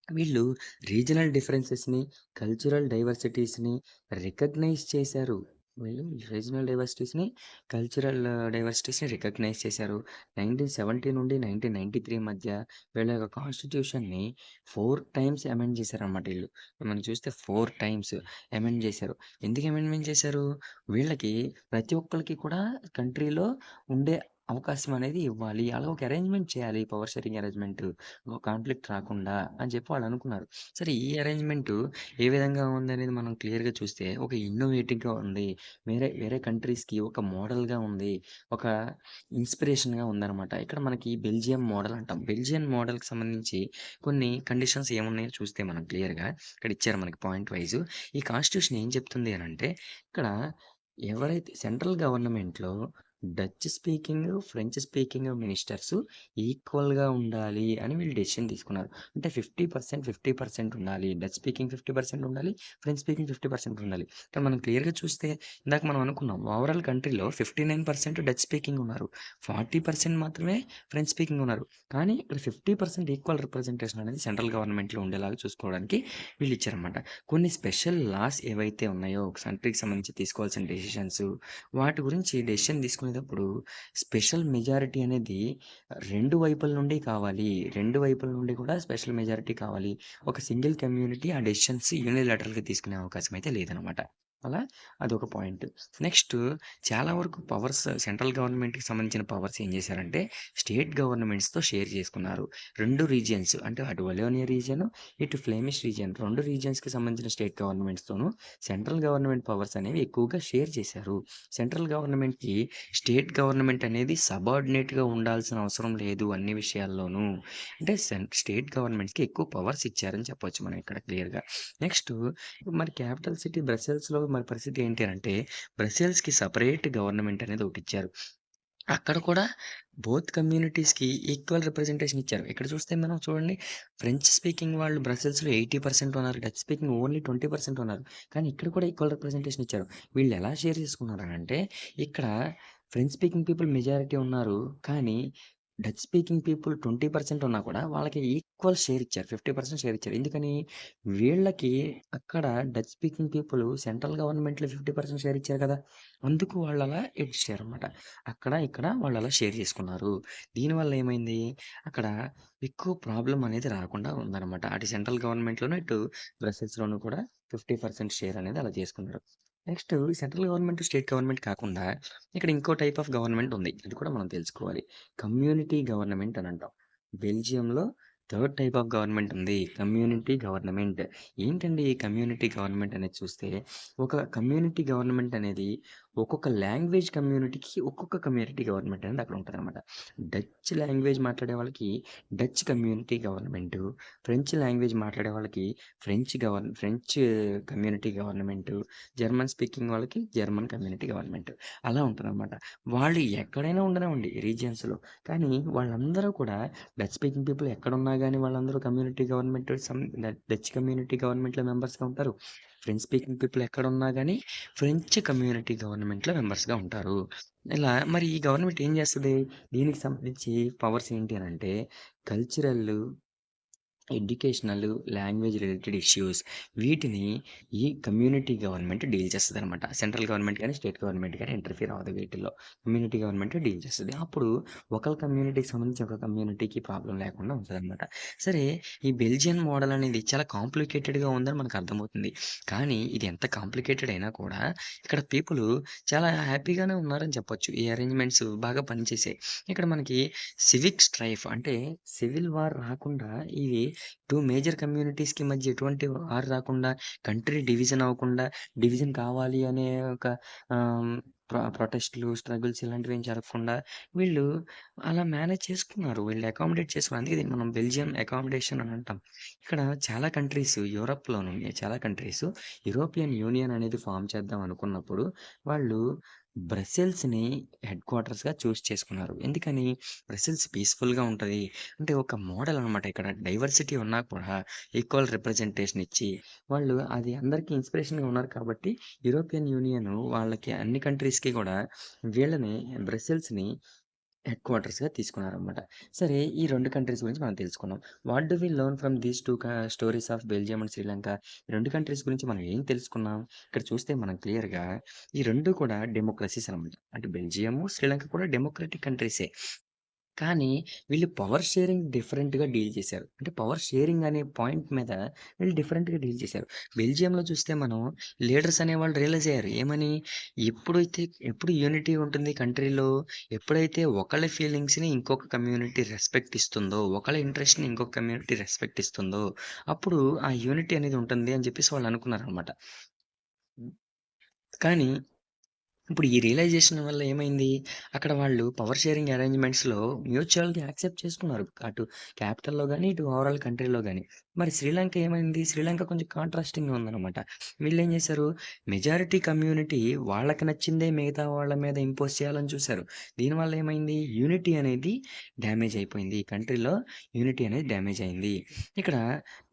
వీళ్ళు రీజనల్ డిఫరెన్సెస్‌ని, కల్చరల్ డైవర్సిటీస్‌ని రికగ్నైజ్ చేశారు. వీళ్ళు రీజనల్ డైవర్సిటీస్‌ని, కల్చరల్ డైవర్సిటీస్‌ని రికగ్నైజ్ చేశారు. 1970 నుండి 1993 మధ్య వీళ్ళ యొక్క కాన్స్టిట్యూషన్‌ని 4 టైమ్స్ అమెండ్ చేశారన్నమాట ఈళ్ళు. మనం చూస్తే 4 టైమ్స్ అమెండ్ చేశారు. ఎందుకు అమెండ్‌మెంట్ చేశారు? వీళ్ళకి ప్రతి ఒక్కళ్ళకి కూడా కంట్రీలో ఉండే అవకాశం అనేది ఇవ్వాలి. అలా ఒక అరేంజ్‌మెంట్ చేయాలి. Power sharing arrangement. కాన్ఫ్లిక్ట్ రాకుండా అని చెప్పి వాళ్ళనుకున్నారు. సరే ఈ అరేంజ్‌మెంటు ఏ విధంగా ఉందనేది మనం క్లియర్‌గా చూస్తే ఒక ఇన్నోవేటివ్‌గా ఉంది. వేరే వేరే కంట్రీస్‌కి ఒక మోడల్‌గా ఉంది. ఒక ఇన్‌స్పిరేషన్‌గా ఉందనమాట. ఇక్కడ మనకి బెల్జియం మోడల్ అంటాం. బెల్జియన్ మోడల్‌కి సంబంధించి కొన్ని కండిషన్స్ ఏమున్నాయో చూస్తే మనం క్లియర్‌గా ఇక్కడ ఇచ్చారు మనకి పాయింట్ వైస్. ఈ కాన్స్టిట్యూషన్ ఏం చెప్తుంది అనంటే, ఇక్కడ ఎవరైతే సెంట్రల్ గవర్నమెంట్‌లో Dutch speaking, French speaking ministers ఈక్వల్‌గా ఉండాలి అని వీళ్ళు డెసిషన్ తీసుకున్నారు. అంటే 50%, 50% ఉండాలి. డచ్ స్పీకింగ్ 50% ఉండాలి. ఫ్రెంచ్ స్పీకింగ్ 50% ఉండాలి. ఇక్కడ మనం క్లియర్‌గా చూస్తే ఇందాక మనం అనుకున్నాం. ఓవరాల్ కంట్రీలో 59% డచ్ స్పీకింగ్ ఉన్నారు. 40% మాత్రమే ఫ్రెంచ్ స్పీకింగ్ ఉన్నారు. కానీ ఇక్కడ 50% ఈక్వల్ రిప్రజెంటేషన్ అనేది సెంట్రల్ గవర్నమెంట్‌లో ఉండేలాగా చూసుకోవడానికి వీళ్ళు ఇచ్చారన్నమాట. కొన్ని స్పెషల్ లాస్ ఏవైతే ఉన్నాయో ఒక కంట్రీకి సంబంధించి తీసుకోవాల్సిన డెసిషన్స్, వాటి గురించి డెసిషన్ తీసుకునేటప్పుడు స్పెషల్ మెజారిటీ అనేది 2 వైపుల నుండి కావాలి. 2 వైపుల నుండి కూడా స్పెషల్ మెజారిటీ కావాలి. ఒక సింగిల్ కమ్యూనిటీ ఆ డెసిషన్స్ యూనిలాటరల్‌గా తీసుకునే అవకాశం అయితే లేదనమాట. అలా అదొక పాయింట్. నెక్స్ట్ చాలా వరకు పవర్స్ సెంట్రల్ గవర్నమెంట్‌కి సంబంధించిన పవర్స్ ఏం చేశారంటే స్టేట్ గవర్నమెంట్స్‌తో షేర్ చేసుకున్నారు. 2 రీజియన్స్ అంటే అటు వలోనియా రీజియన్, ఇటు ఫ్లేమిష్ రీజియన్ 2 రీజియన్స్‌కి సంబంధించిన స్టేట్ గవర్నమెంట్స్‌తోను సెంట్రల్ గవర్నమెంట్ పవర్స్ అనేవి ఎక్కువగా షేర్ చేశారు. సెంట్రల్ గవర్నమెంట్‌కి స్టేట్ గవర్నమెంట్ అనేది సబార్డినేట్‌గా ఉండాల్సిన అవసరం లేదు అన్ని విషయాల్లోనూ. అంటే స్టేట్ గవర్నమెంట్స్‌కి ఎక్కువ పవర్స్ ఇచ్చారని చెప్పొచ్చు మనం ఇక్కడ క్లియర్‌గా. నెక్స్ట్ మరి క్యాపిటల్ సిటీ బ్రసెల్స్‌లో మరి పరిస్థితి ఏంటి అనంటే, బ్రసెల్స్‌కి సెపరేట్ గవర్నమెంట్ అనేది ఒకటిచ్చారు. అక్కడ కూడా బోత్ కమ్యూనిటీస్‌కి ఈక్వల్ రిప్రజెంటేషన్ ఇచ్చారు. ఇక్కడ చూస్తే మనం చూడండి, ఫ్రెంచ్ స్పీకింగ్ వాళ్ళు బ్రసెల్స్‌లో 80% ఉన్నారు. డచ్ స్పీకింగ్ ఓన్లీ 20% ఉన్నారు. కానీ ఇక్కడ కూడా ఈక్వల్ రిప్రజెంటేషన్ ఇచ్చారు. వీళ్ళు ఎలా షేర్ చేసుకున్నారనంటే, ఇక్కడ ఫ్రెంచ్ స్పీకింగ్ పీపుల్ మెజారిటీ ఉన్నారు. కానీ డచ్ స్పీకింగ్ పీపుల్ 20% ఉన్నా కూడా వాళ్ళకి ఈక్వల్ షేర్ ఇచ్చారు. 50% షేర్ ఇచ్చారు. ఎందుకని? వీళ్ళకి అక్కడ డచ్ స్పీకింగ్ పీపుల్ సెంట్రల్ గవర్నమెంట్‌లో 50% షేర్ ఇచ్చారు కదా! అందుకు వాళ్ళలా ఇచ్చారన్నమాట. అక్కడ, ఇక్కడ వాళ్ళలా షేర్ చేసుకున్నారు. దీనివల్ల ఏమైంది? అక్కడ ఎక్కువ ప్రాబ్లమ్ అనేది రాకుండా ఉందన్నమాట. అటు సెంట్రల్ గవర్నమెంట్‌లోను, ఇటు బ్రసెల్స్‌లోను కూడా 50% షేర్ అనేది అలా చేసుకున్నారు. Next central government, state government కాకుండా ఇక్కడ ఇంకో టైప్ ఆఫ్ గవర్నమెంట్ ఉంది. అది కూడా మనం తెలుసుకోవాలి. కమ్యూనిటీ గవర్నమెంట్ అని అంటాం. బెల్జియంలో థర్డ్ టైప్ ఆఫ్ గవర్నమెంట్ ఉంది. Community government. ఏంటండి ఈ కమ్యూనిటీ గవర్నమెంట్ అనేది చూస్తే, ఒక కమ్యూనిటీ గవర్నమెంట్ అనేది ఒక్కొక్క లాంగ్వేజ్ కమ్యూనిటీకి ఒక్కొక్క కమ్యూనిటీ గవర్నమెంట్ అనేది అక్కడ ఉంటదనమాట. డచ్ లాంగ్వేజ్ మాట్లాడే వాళ్ళకి Dutch community government, French language మాట్లాడే వాళ్ళకి French community government, German speaking వాళ్ళకి జర్మన్ కమ్యూనిటీ గవర్నమెంట్. అలా ఉంటదనమాట. వాళ్ళు ఎక్కడైనా ఉండనివ్వండి రీజియన్స్‌లో. కానీ వాళ్ళందరూ కూడా డచ్ స్పీకింగ్ పీపుల్ ఎక్కడున్నా గానీ వాళ్ళందరూ కమ్యూనిటీ గవర్నమెంట్ డచ్ కమ్యూనిటీ గవర్నమెంట్‌లో మెంబర్స్‌గా ఉంటారు. ఫ్రెంచ్ స్పీకింగ్ పీపుల్ ఎక్కడున్నా గానీ ఫ్రెంచ్ కమ్యూనిటీ గవర్నమెంట్‌లో మెంబర్స్‌గా ఉంటారు. ఇలా మరి ఈ గవర్నమెంట్ ఏం చేస్తది? దీనికి సంబంధించి పవర్స్ ఏంటి అనంటే cultural, educational, language related issues వీటిని ఈ కమ్యూనిటీ గవర్నమెంట్ డీల్ చేస్తదనమాట. సెంట్రల్ గవర్నమెంట్ గానీ, స్టేట్ గవర్నమెంట్ గానీ ఇంటర్ఫియర్ అవ్వదు వీటిల్లో. కమ్యూనిటీ గవర్నమెంట్ డీల్ చేస్తది. అప్పుడు ఒకళ్ళ కమ్యూనిటీకి సంబంధించి ఒక కమ్యూనిటీకి ప్రాబ్లమ్ లేకుండా ఉంటదనమాట. సరే ఈ బెల్జియన్ మోడల్ అనేది చాలా కాంప్లికేటెడ్‌గా ఉందని మనకు అర్థమవుతుంది. కానీ ఇది ఎంత కాంప్లికేటెడ్ అయినా కూడా ఇక్కడ పీపుల్ చాలా హ్యాపీగానే ఉన్నారని చెప్పొచ్చు. ఈ అరేంజ్‌మెంట్స్ బాగా పనిచేసాయి. ఇక్కడ మనకి సివిక్ స్ట్రైఫ్ అంటే సివిల్ వార్ రాకుండా ఇవి 2 మేజర్ కమ్యూనిటీస్‌కి మధ్య ఎటువంటి వార్ రాకుండా, కంట్రీ డివిజన్ అవ్వకుండా, డివిజన్ కావాలి అనే ఒక ఆహ్, ప్రొటెస్ట్‌లు, స్ట్రగుల్స్ ఇలాంటివేం జరగకుండా వీళ్ళు అలా మేనేజ్ చేసుకున్నారు. వీళ్ళు అకామిడేట్ చేసుకున్నారు. అందుకే దీన్ని మనం బెల్జియం అకామిడేషన్ అని అంటాం. ఇక్కడ చాలా కంట్రీస్ యూరప్‌లోను చాలా కంట్రీస్ యూరోపియన్ యూనియన్ అనేది ఫార్మ్ చేద్దాం అనుకున్నప్పుడు వాళ్ళు బ్రసెల్స్‌ని హెడ్ క్వార్టర్స్‌గా చేసుకున్నారు. ఎందుకని? బ్రసెల్స్ పీస్‌ఫుల్‌గా ఉంటది. అంటే ఒక మోడల్ అనమాట. ఇక్కడ డైవర్సిటీ ఉన్నా కూడా ఈక్వల్ రిప్రజెంటేషన్ ఇచ్చి, వాళ్ళు అది అందరికి ఇన్స్‌పిరేషన్‌గా ఉన్నారు కాబట్టి, యూరోపియన్ యూనియన్ వాళ్ళకి అన్ని కంట్రీస్‌కి కూడా వీళ్ళని బ్రసెల్స్‌ని హెడ్ క్వార్టర్స్‌గా తీసుకున్నారనమాట. సరే ఈ 2 కంట్రీస్ గురించి మనం తెలుసుకున్నాం. What do we learn from these 2 stories of Belgium and Sri Lanka? ఈ 2 కంట్రీస్ గురించి మనం ఏం తెలుసుకున్నాం? ఇక్కడ చూస్తే మనం క్లియర్‌గా ఈ 2 కూడా డెమోక్రసీస్ అనమాట. అంటే బెల్జియము, శ్రీలంక కూడా డెమోక్రటిక్ కంట్రీసే. కానీ వీళ్ళు పవర్ షేరింగ్ డిఫరెంట్‌గా డీల్ చేశారు. అంటే పవర్ షేరింగ్ అనే పాయింట్ మీద వీళ్ళు డిఫరెంట్‌గా డీల్ చేశారు. బెల్జియంలో చూస్తే మనం లీడర్స్ అనేవాళ్ళు రియలైజ్ అయ్యారు. ఏమని? ఎప్పుడు యూనిటీ ఉంటుంది కంట్రీలో, ఎప్పుడైతే ఒకళ్ళ ఫీలింగ్స్‌ని ఇంకొక కమ్యూనిటీ రెస్పెక్ట్ ఇస్తుందో, ఒకళ్ళ ఇంట్రెస్ట్‌ని ఇంకొక కమ్యూనిటీ రెస్పెక్ట్ ఇస్తుందో, అప్పుడు ఆ యూనిటీ అనేది ఉంటుంది అని చెప్పేసి వాళ్ళు అనుకున్నారనమాట. కానీ ఇప్పుడు ఈ రియలైజేషన్ వల్ల ఏమైంది? అక్కడ వాళ్ళు పవర్ షేరింగ్ అరేంజ్‌మెంట్స్‌లో మ్యూచువల్‌గా యాక్సెప్ట్ చేసుకున్నారు. అటు క్యాపిటల్‌లో గాని, ఇటు ఓవరాల్ కంట్రీలో గాని. మరి శ్రీలంక ఏమైంది? శ్రీలంక కొంచెం కాంట్రాస్టింగ్‌గా ఉందనమాట. వీళ్ళేం చేశారు? మెజారిటీ కమ్యూనిటీ వాళ్ళకి నచ్చిందే మిగతా వాళ్ళ మీద ఇంపోజ్ చేయాలని చూసారు. దీనివల్ల ఏమైంది? యూనిటీ అనేది డ్యామేజ్ అయిపోయింది. ఈ కంట్రీలో యూనిటీ అనేది డ్యామేజ్ అయింది. ఇక్కడ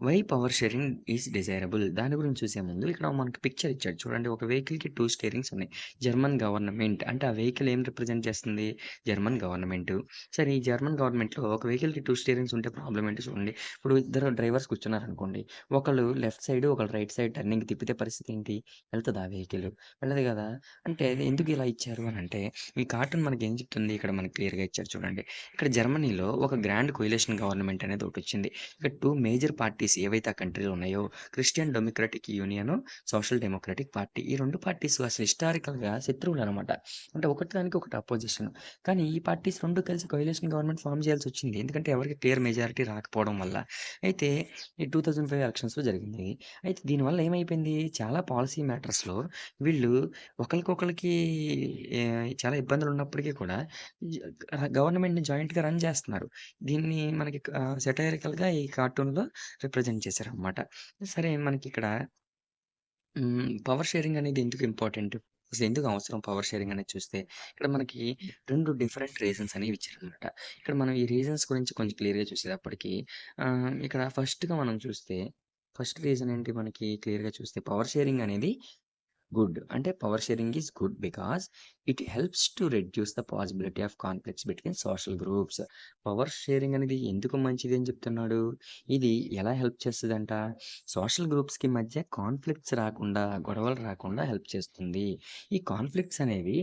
why power sharing is desirable దాని గురించి చూసే ముందు ఇక్కడ మనకు పిక్చర్ ఇచ్చాడు చూడండి. ఒక వెహికల్‌కి 2 స్టీరింగ్స్ ఉన్నాయి. German government. అంటే ఆ వెహికల్ ఏం రిప్రజెంట్ చేస్తుంది? German government. సరే ఈ జర్మన్ గవర్నమెంట్‌లో ఒక వెహికల్‌కి 2 స్టీరింగ్స్ ఉంటే ప్రాబ్లమ్ ఏంటి చూడండి. ఇప్పుడు ఇద్దరు డ్రైవర్స్ కూర్చున్నారనుకోండి. ఒకళ్ళు లెఫ్ట్ సైడ్, ఒకళ్ళు రైట్ సైడ్ టర్నింగ్ తిప్పితే పరిస్థితి ఏంటి? వెళ్తదా ఆ వెహికల్? వెళ్ళదు గదా! అంటే అది ఎందుకు ఇలా ఇచ్చారు అనంటే, ఈ కార్టూన్ మనకేం చెప్తుంది? ఇక్కడ మనకు క్లియర్‌గా ఇచ్చారు చూడండి. ఇక్కడ జర్మనీలో ఒక గ్రాండ్ కోయలిషన్ గవర్నమెంట్ అనేది ఒకటొచ్చింది. ఇక్కడ 2 మేజర్ పార్టీస్ ఏవైతే ఆ కంట్రీలో ఉన్నాయో Christian democratic union, social democratic party. ఈ 2 పార్టీస్ అసలు హిస్టారికల్‌గా శత్రువులనమాట. అంటే ఒకటి దానికి ఒకటి అపోజిషన్. కానీ ఈ పార్టీస్ 2 కలిసి కోయలిషన్ గవర్నమెంట్ ఫార్మ్ చేయాల్సొచ్చింది. ఎందుకంటే ఎవరికీ క్లియర్ మెజారిటీ రాకపోవడం వల్ల. అయితే ఈ 2005 ఎలక్షన్స్‌లో జరిగింది. అయితే దీనివల్ల ఏమైపోయింది? చాలా పాలిసీ మ్యాటర్స్‌లో వీళ్ళు ఒకళ్ళకొకళ్ళకి చాలా ఇబ్బందులున్నప్పటికీ కూడా జ గవర్నమెంట్‌ని జాయింట్‌గా రన్ చేస్తున్నారు. దీన్ని మనకి సెటైరికల్‌గా ఈ కార్టూన్‌లో రిప్రజెంట్ చేశారనమాట. సరే మనకిక్కడ పవర్ షేరింగ్ అనేది ఎందుకు ఇంపార్టెంట్? అసలెందుకు అవసరం పవర్ షేరింగ్ అనేది చూస్తే, ఇక్కడ మనకి 2 డిఫరెంట్ రీజన్స్ అనేవి ఇచ్చారనమాట. ఇక్కడ మనం ఈ రీజన్స్ గురించి కొంచెం క్లియర్‌గా చూసేటప్పటికి ఇక్కడ ఫస్ట్‌గా మనం చూస్తే, ఫస్ట్ రీజన్ ఏంటి మనకి క్లియర్‌గా చూస్తే పవర్ షేరింగ్ అనేది గుడ్. అంటే power sharing is good because it helps to reduce the possibility of conflicts between social groups. Power sharing అనేది ఎందుకు మంచిది అని చెప్తున్నాడు? ఇది ఎలా హెల్ప్ చేస్తదంట? సోషల్ గ్రూప్స్‌కి మధ్య కాన్‌ఫ్లిక్ట్స్ రాకుండా, గొడవలు రాకుండా హెల్ప్ చేస్తుంది. ఈ కాన్‌ఫ్లిక్ట్స్ అనేవి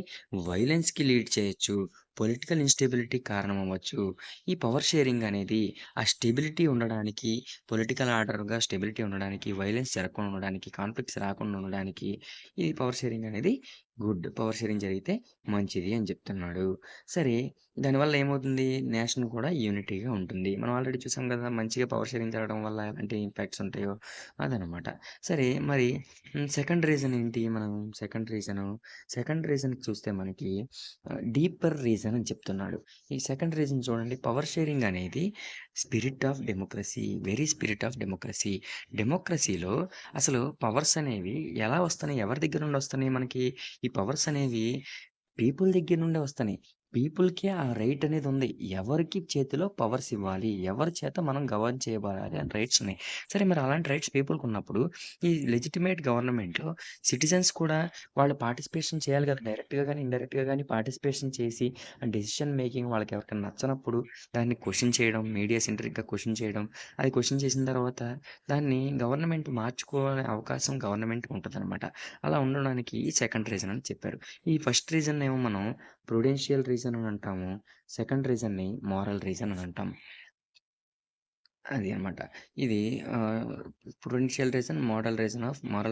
వయలెన్స్‌కి లీడ్ చేయొచ్చు. పొలిటికల్ ఇన్‌స్టెబిలిటీకి కారణమవ్వచ్చు. ఈ పవర్ షేరింగ్ అనేది ఆ స్టెబిలిటీ ఉండడానికి, పొలిటికల్ ఆర్డర్‌గా స్టెబిలిటీ ఉండడానికి, వయలెన్స్ జరగకుండా ఉండడానికి, కాన్‌ఫ్లిక్ట్స్ రాకుండా ఉండడానికి ఈ పవర్ షేరింగ్ అనేది గుడ్. పవర్ షేరింగ్ జరిగితే మంచిది అని చెప్తున్నాడు. సరే దానివల్ల ఏమవుతుంది? నేషన్ కూడా యూనిటీగా ఉంటుంది. మనం ఆల్రెడీ చూసాం కదా! మంచిగా పవర్ షేరింగ్ జరగడం వల్ల ఎలాంటి ఇంపాక్ట్స్ ఉంటాయో అదనమాట. సరే మరి సెకండ్ రీజన్ ఏంటి? మనం సెకండ్ రీజన్‌కి చూస్తే మనకి డీపర్ రీజన్ అని చెప్తున్నాడు. ఈ సెకండ్ రీజన్ చూడండి, పవర్ షేరింగ్ అనేది spirit of democracy. Very spirit of democracy. డెమోక్రసీలో అసలు పవర్స్ అనేవి ఎలా వస్తున్నాయి? ఎవరి దగ్గర నుండి వస్తున్నాయి మనకి? ఈ పవర్స్ అనేవి పీపుల్ దగ్గర నుండే వస్తున్నాయి. పీపుల్‌కే ఆ రైట్ అనేది ఉంది. ఎవరికి చేతిలో పవర్స్ ఇవ్వాలి? ఎవరి చేత మనం గవర్న్ చేయబడాలి అని రైట్స్ ఉన్నాయి. సరే మరి అలాంటి రైట్స్ పీపుల్‌కున్నప్పుడు ఈ లెజిటిమేట్ గవర్నమెంట్‌లో సిటిజన్స్ కూడా వాళ్ళు పార్టిసిపేషన్ చేయాలి కదా! డైరెక్ట్‌గా గాని, ఇండైరెక్ట్‌గా గాని పార్టిసిపేషన్ చేసి డెసిషన్ మేకింగ్ వాళ్ళకి ఎవరికైనా నచ్చనప్పుడు దాన్ని క్వెషన్ చేయడం, మీడియా సెంట్రిక్‌గా క్వెషన్ చేయడం. అది క్వెషన్ చేసిన తర్వాత దాన్ని గవర్నమెంట్ మార్చుకోనే అవకాశం గవర్నమెంట్‌కి ఉంటదనమాట. అలా ఉండడానికి ఈ సెకండ్ రీజన్ అని చెప్పారు. ఈ ఫస్ట్ రీజన్‌నేమో మనం ప్రుడెన్షియల్ రీజన్ అని అంటాము. సెకండ్ రీజన్‌ని మోరల్ రీజన్ అని అంటాం. అది అన్నమాట. ఇది ఆహ్, Prudential reason, moral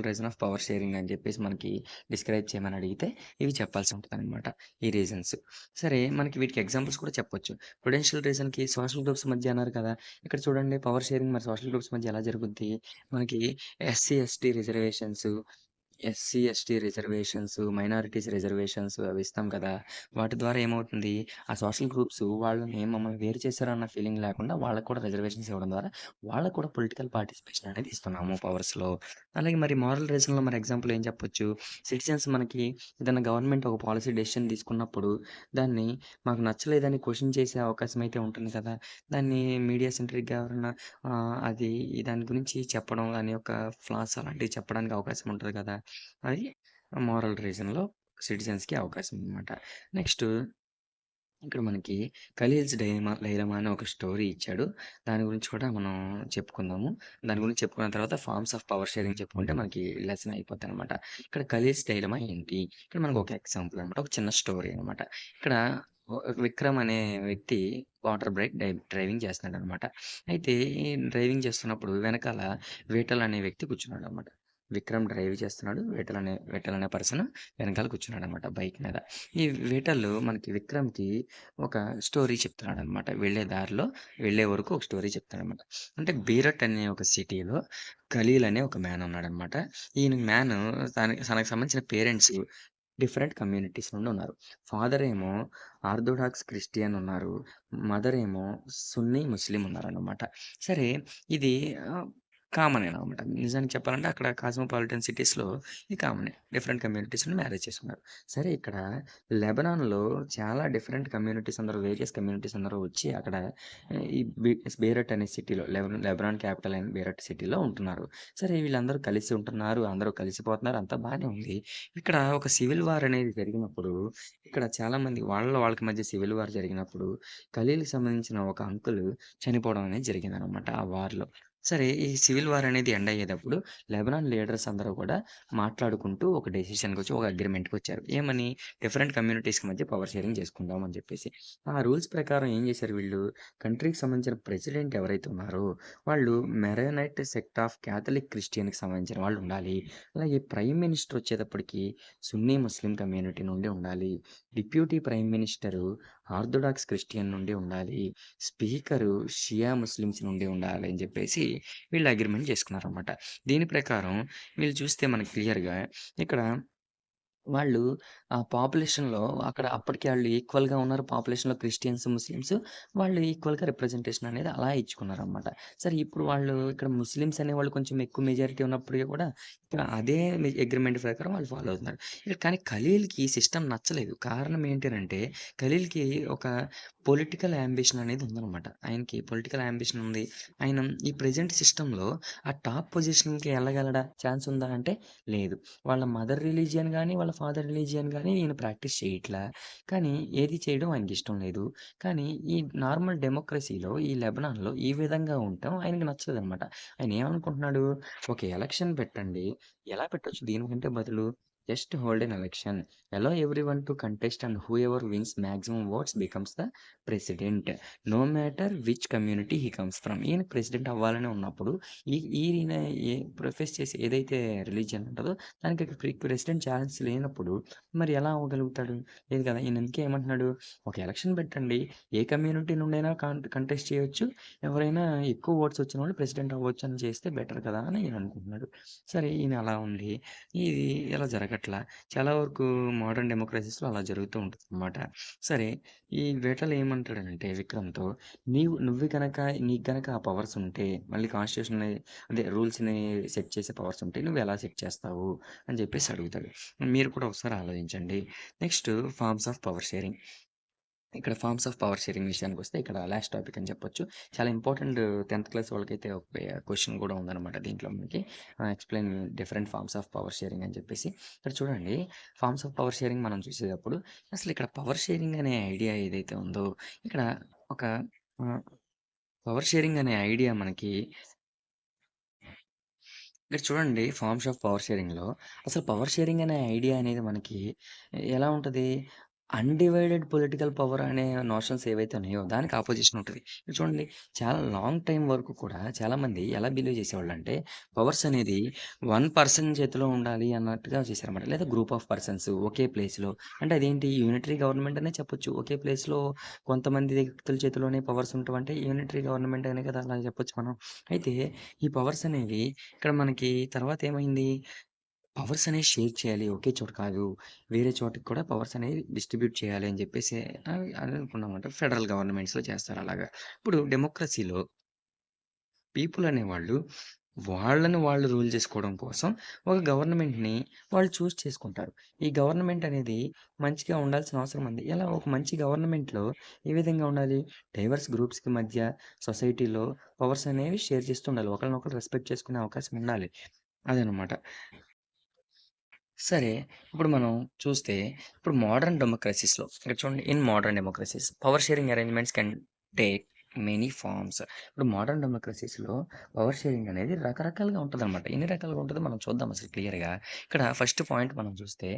reason of power sharing అని చెప్పేసి మనకి డిస్క్రైబ్ చేయమని అడిగితే ఇవి చెప్పాల్సి ఉంటదనమాట. ఈ రీజన్స్. సరే మనకి వీటికి ఎగ్జాంపుల్స్ కూడా చెప్పొచ్చు. ప్రుడెన్షియల్ రీజన్‌కి సోషల్ గ్రూప్స్ మధ్య అన్నారు కదా! ఇక్కడ చూడండి పవర్ షేరింగ్ మరి సోషల్ గ్రూప్స్ మధ్య ఎలా జరుగుద్ది? మనకి SC, ST reservations SC, ST reservations, minorities reservations అవి ఇస్తాం కదా! వాటి ద్వారా ఏమవుతుంది? ఆ సోషల్ గ్రూప్స్ వాళ్ళని మమ్మల్ని వేరు చేశారన్న ఫీలింగ్ లేకుండా వాళ్ళకి కూడా రిజర్వేషన్స్ ఇవ్వడం ద్వారా వాళ్ళకి కూడా పొలిటికల్ పార్టిసిపేషన్ అనేది ఇస్తున్నాము పవర్స్‌లో. అలాగే మరి మోరల్ రీజన్‌లో మరి ఎగ్జాంపుల్ ఏం చెప్పొచ్చు? సిటిజన్స్ మనకి ఏదైనా గవర్నమెంట్ ఒక పాలిసీ డెసిషన్ తీసుకున్నప్పుడు దాన్ని మాకు నచ్చలేదని క్వెషన్ చేసే అవకాశం అయితే ఉంటుంది కదా! దాన్ని మీడియా సెంట్రిక్‌గా ఎవరన్నా అది దాని గురించి చెప్పడం దాని యొక్క ఫ్లాస్ అలాంటివి చెప్పడానికి అవకాశం ఉంటది కదా! అది మోరల్ రీజన్‌లో సిటిజన్స్‌కి అవకాశం అనమాట. నెక్స్టు ఇక్కడ మనకి 'ఖలీల్స్ డైలమా' అని ఒక స్టోరీ ఇచ్చాడు. దాని గురించి కూడా మనం చెప్పుకుందాము. దాని గురించి చెప్పుకున్న తర్వాత ఫార్మ్స్ ఆఫ్ పవర్ షేరింగ్ చెప్పుకుంటే మనకి లెసన్ అయిపోద్దనమాట. ఇక్కడ 'ఖలీల్స్ డైలమా' ఏంటి? ఇక్కడ మనకు ఒక ఎగ్జాంపుల్ అనమాట. ఒక చిన్న స్టోరీ అనమాట. ఇక్కడ విక్రమ్ అనే వ్యక్తి వాటర్ బైక్ డ్రైవింగ్ చేస్తున్నాడనమాట. అయితే ఈ డ్రైవింగ్ చేస్తున్నప్పుడు వెనకాల విఠల్ అనే వ్యక్తి కూర్చున్నాడనమాట. విక్రమ్ డ్రైవ్ చేస్తున్నాడు. విఠల్ అనే పర్సన్ వెనకాల కూర్చున్నాడనమాట బైక్ మీద. ఈ విఠల్ మనకి విక్రమ్‌కి ఒక స్టోరీ చెప్తున్నాడనమాట. వెళ్ళే దారిలో వెళ్ళే వరకు ఒక స్టోరీ చెప్తాడనమాట. అంటే బీరట్ అనే ఒక సిటీలో ఖలీల్ అనే ఒక మ్యాన్ ఉన్నాడనమాట. ఈయన మ్యాన్ తనకి సంబంధించిన పేరెంట్స్ డిఫరెంట్ కమ్యూనిటీస్ నుండి ఉన్నారు. ఫాదర్ ఏమో ఆర్థోడాక్స్ క్రిస్టియన్ ఉన్నారు. మదర్ ఏమో సున్నీ ముస్లిం ఉన్నారనమాట. సరే ఇది కామనేననమాట. నిజానికి చెప్పాలంటే అక్కడ కాస్మోపాలిటన్ సిటీస్‌లో ఇది కామనే. డిఫరెంట్ కమ్యూనిటీస్ నుండి మ్యారేజ్ చేసుకున్నారు. సరే ఇక్కడ లెబనాన్‌లో చాలా డిఫరెంట్ కమ్యూనిటీస్ అందరూ వేరియస్ కమ్యూనిటీస్ అందరూ వచ్చి అక్కడ ఈ బేరట్ అనే సిటీలో లెబనాన్ క్యాపిటల్ అయిన బేరట్ సిటీలో ఉంటున్నారు. సరే వీళ్ళందరూ కలిసి ఉంటున్నారు. అందరూ కలిసిపోతున్నారు. అంతా బానే ఉంది. ఇక్కడ ఒక సివిల్ వార్ అనేది జరిగినప్పుడు ఇక్కడ చాలామంది వాళ్ళకి మధ్య సివిల్ వార్ జరిగినప్పుడు ఖలీల్‌కి సంబంధించిన ఒక అంకుల్ చనిపోవడం అనేది జరిగిందనమాట ఆ వార్‌లో. సరే ఈ సివిల్ వార్ అనేది ఎండ్ అయ్యేటప్పుడు లెబనాన్ లీడర్స్ అందరూ కూడా మాట్లాడుకుంటూ ఒక డెసిషన్‌కొచ్చి ఒక అగ్రీమెంట్‌కొచ్చారు. ఏమని? డిఫరెంట్ కమ్యూనిటీస్‌కి మధ్య పవర్ షేరింగ్ చేసుకుందాం అని చెప్పేసి. ఆ రూల్స్ ప్రకారం ఏం చేశారు వీళ్ళు, కంట్రీకి సంబంధించిన ప్రెసిడెంట్ ఎవరైతే ఉన్నారో వాళ్ళు మెరోనైట్ సెక్ట్ ఆఫ్ క్యాథలిక్ క్రిస్టియన్‌కి సంబంధించిన వాళ్ళు ఉండాలి. అలాగే ప్రైమ్ మినిస్టర్ వచ్చేటప్పటికి సున్నీ ముస్లిం కమ్యూనిటీ నుండి ఉండాలి. Deputy prime minister orthodox Christian నుండి ఉండాలి. స్పీకరు షియా ముస్లిమ్స్ నుండి ఉండాలి అని చెప్పేసి వీళ్ళు అగ్రీమెంట్ చేసుకున్నారనమాట. దీని ప్రకారం వీళ్ళు చూస్తే మనకు క్లియర్‌గా ఇక్కడ వాళ్ళు ఆ పాపులేషన్‌లో అక్కడ అప్పటికి ఆళ్ళు ఈక్వల్‌గా ఉన్నారు. పాపులేషన్‌లో క్రిస్టియన్స్, ముస్లిమ్స్ వాళ్ళు ఈక్వల్‌గా రిప్రజెంటేషన్ అనేది అలా ఇచ్చుకున్నారనమాట. సరే ఇప్పుడు వాళ్ళు ఇక్కడ ముస్లిమ్స్ అనేవాళ్ళు కొంచెం ఎక్కువ మెజారిటీ ఉన్నప్పటికి కూడా ఇక్కడ అదే అగ్రీమెంట్ ప్రకారం వాళ్ళు ఫాలో అవుతున్నారు. ఇక్కడ కానీ ఖలీల్‌కి ఈ సిస్టమ్ నచ్చలేదు. కారణం ఏంటి అనంటే ఖలీల్‌కి ఒక పొలిటికల్ యాంబిషన్ అనేది ఉందనమాట. ఆయనకి పొలిటికల్ యాంబిషన్ ఉంది. ఆయన ఈ ప్రెజెంట్ సిస్టమ్‌లో ఆ టాప్ పొజిషన్‌కి ఎళ్ళగలడా? ఛాన్స్ ఉందా అంటే లేదు. వాళ్ళ మదర్ రిలీజియన్ గాని, వాళ్ళ ఫాదర్ రిలీజియన్ గాని ఈయన ప్రాక్టీస్ చేయట్లా. కానీ ఏది చేయడం ఆయనకిష్టం లేదు. కానీ ఈ నార్మల్ డెమోక్రసీలో ఈ లెబనాన్‌లో ఈ విధంగా ఉండటం ఆయనకి నచ్చలేదనమాట. ఆయన ఏమనుకుంటున్నాడు, ఒక ఎలక్షన్ పెట్టండి. ఎలా పెట్టొచ్చు దీనికంటే బదులు just hold an election. Allow everyone to contest and whoever wins maximum votes becomes the president. No matter which community he comes from. ఈయన ప్రెసిడెంట్ అవ్వాలని ఉన్నప్పుడు ఈయన ప్రొఫెస్ చేసి ఏదైతే రిలీజియన్ ఉంటుందో దానికి ప్రెసిడెంట్ ఛాన్స్ లేనప్పుడు మరి ఎలా అవ్వగలుగుతాడు? లేదు కదా! ఈయన అందుకే ఏమంటున్నాడు, ఒక ఎలక్షన్ పెట్టండి. ఏ కమ్యూనిటీ నుండైనా కంటెస్ట్ చేయొచ్చు. ఎవరైనా ఎక్కువ ఓట్స్ వచ్చిన వాళ్ళు ప్రెసిడెంట్ అవ్వచ్చు అని చేస్తే బెటర్ కదా అని ఈయన అనుకుంటున్నాడు. సరే ఈయన అలా ఉండి ఇది ఇలా జరగట్లా. చాలా వరకు మోడర్న్ డెమోక్రసీస్‌లో అలా జరుగుతూ ఉంటదనమాట. సరే ఈ వేటలో ఏమంటాడంటే విక్రమ్‌తో, నువ్వు గనక నీకు గనక ఆ పవర్స్ ఉంటే మళ్ళీ కాన్స్టిట్యూషన్‌ని అదే రూల్స్‌ని సెట్ చేసే పవర్స్ ఉంటే నువ్వెలా సెట్ చేస్తావు? అని చెప్పేసి అడుగుతాడు. మీరు కూడా ఒకసారి ఆలోచించండి. Next forms of power sharing. ఇక్కడ ఫార్మ్స్ ఆఫ్ పవర్ షేరింగ్ విషయానికొస్తే ఇక్కడ లాస్ట్ టాపిక్ అని చెప్పొచ్చు. చాలా ఇంపార్టెంట్ 10థ్ క్లాస్ వాళ్ళకైతే ఒక క్వెషన్ కూడా ఉందనమాట దీంట్లో మనకి. Explain different forms of power sharing అని చెప్పేసి. ఇక్కడ చూడండి ఫార్మ్స్ ఆఫ్ పవర్ షేరింగ్ మనం చూసేటప్పుడు అసలు ఇక్కడ పవర్ షేరింగ్ అనే ఐడియా ఏదైతే ఉందో ఇక్కడ ఒక ఆహ్, పవర్ షేరింగ్ అనే ఐడియా మనకి ఇక్కడ చూడండి ఫార్మ్స్ ఆఫ్ పవర్ షేరింగ్‌లో అసలు పవర్ షేరింగ్ అనే ఐడియా అనేది మనకి ఎలా ఉంటది? అన్‌డివైడెడ్ పొలిటికల్ పవర్ అనే నోషన్స్ ఏవైతే ఉన్నాయో దానికి అపోజిషన్ ఉంటది. ఇప్పుడు చూడండి చాలా లాంగ్ టైమ్ వరకు కూడా చాలామంది ఎలా బిలీవ్ చేసేవాళ్ళంటే పవర్స్ అనేది వన్ పర్సన్ చేతిలో ఉండాలి అన్నట్టుగా చేశారన్నమాట. లేదా గ్రూప్ ఆఫ్ పర్సన్స్ ఒకే ప్లేస్‌లో అంటే అదేంటి యూనిటరీ గవర్నమెంట్ అనే చెప్పొచ్చు. ఒకే ప్లేస్‌లో కొంతమంది వ్యక్తుల చేతిలోనే పవర్స్ ఉండటం యూనిటరీ గవర్నమెంట్ అనే కదా అలా చెప్పొచ్చు మనం. అయితే ఈ పవర్స్ అనేవి ఇక్కడ మనకి తర్వాత ఏమైంది? పవర్స్ అనేవి షేర్ చేయాలి. ఒకే చోట కాదు. వేరే చోటకి కూడా పవర్స్ అనేవి డిస్ట్రిబ్యూట్ చేయాలి అని చెప్పేసి అని అనుకున్నామంట. ఫెడరల్ గవర్నమెంట్స్‌లో చేస్తారు అలాగా. ఇప్పుడు డెమోక్రసీలో పీపుల్ అనేవాళ్ళు వాళ్ళని వాళ్ళు రూల్ చేసుకోవడం కోసం ఒక గవర్నమెంట్‌ని వాళ్ళు చూజ్ చేసుకుంటారు. ఈ గవర్నమెంట్ అనేది మంచిగా ఉండాల్సిన అవసరం ఉంది. ఎలా ఒక మంచి గవర్నమెంట్‌లో ఏ విధంగా ఉండాలి? డైవర్స్ గ్రూప్స్‌కి మధ్య సొసైటీలో పవర్స్ అనేవి షేర్ చేస్తూ ఉండాలి. ఒకళ్ళనొకళ్ళు రెస్పెక్ట్ చేసుకునే అవకాశం ఉండాలి. అదనమాట. సరే. ఇప్పుడు మనం చూస్తే, ఇప్పుడు మోడర్న్ డెమోక్రసీస్‌లో ఇక్కడ చూడండి in modern democracies power sharing arrangements can take many forms. ఇప్పుడు మోడర్న్ డెమోక్రసీస్‌లో పవర్ షేరింగ్ అనేది రకరకాలుగా ఉంటదనమాట. ఎన్ని రకాలుగా ఉంటదో మనం చూద్దాం అసలు క్లియర్‌గా. ఇక్కడ ఫస్ట్ పాయింట్ మనం చూస్తే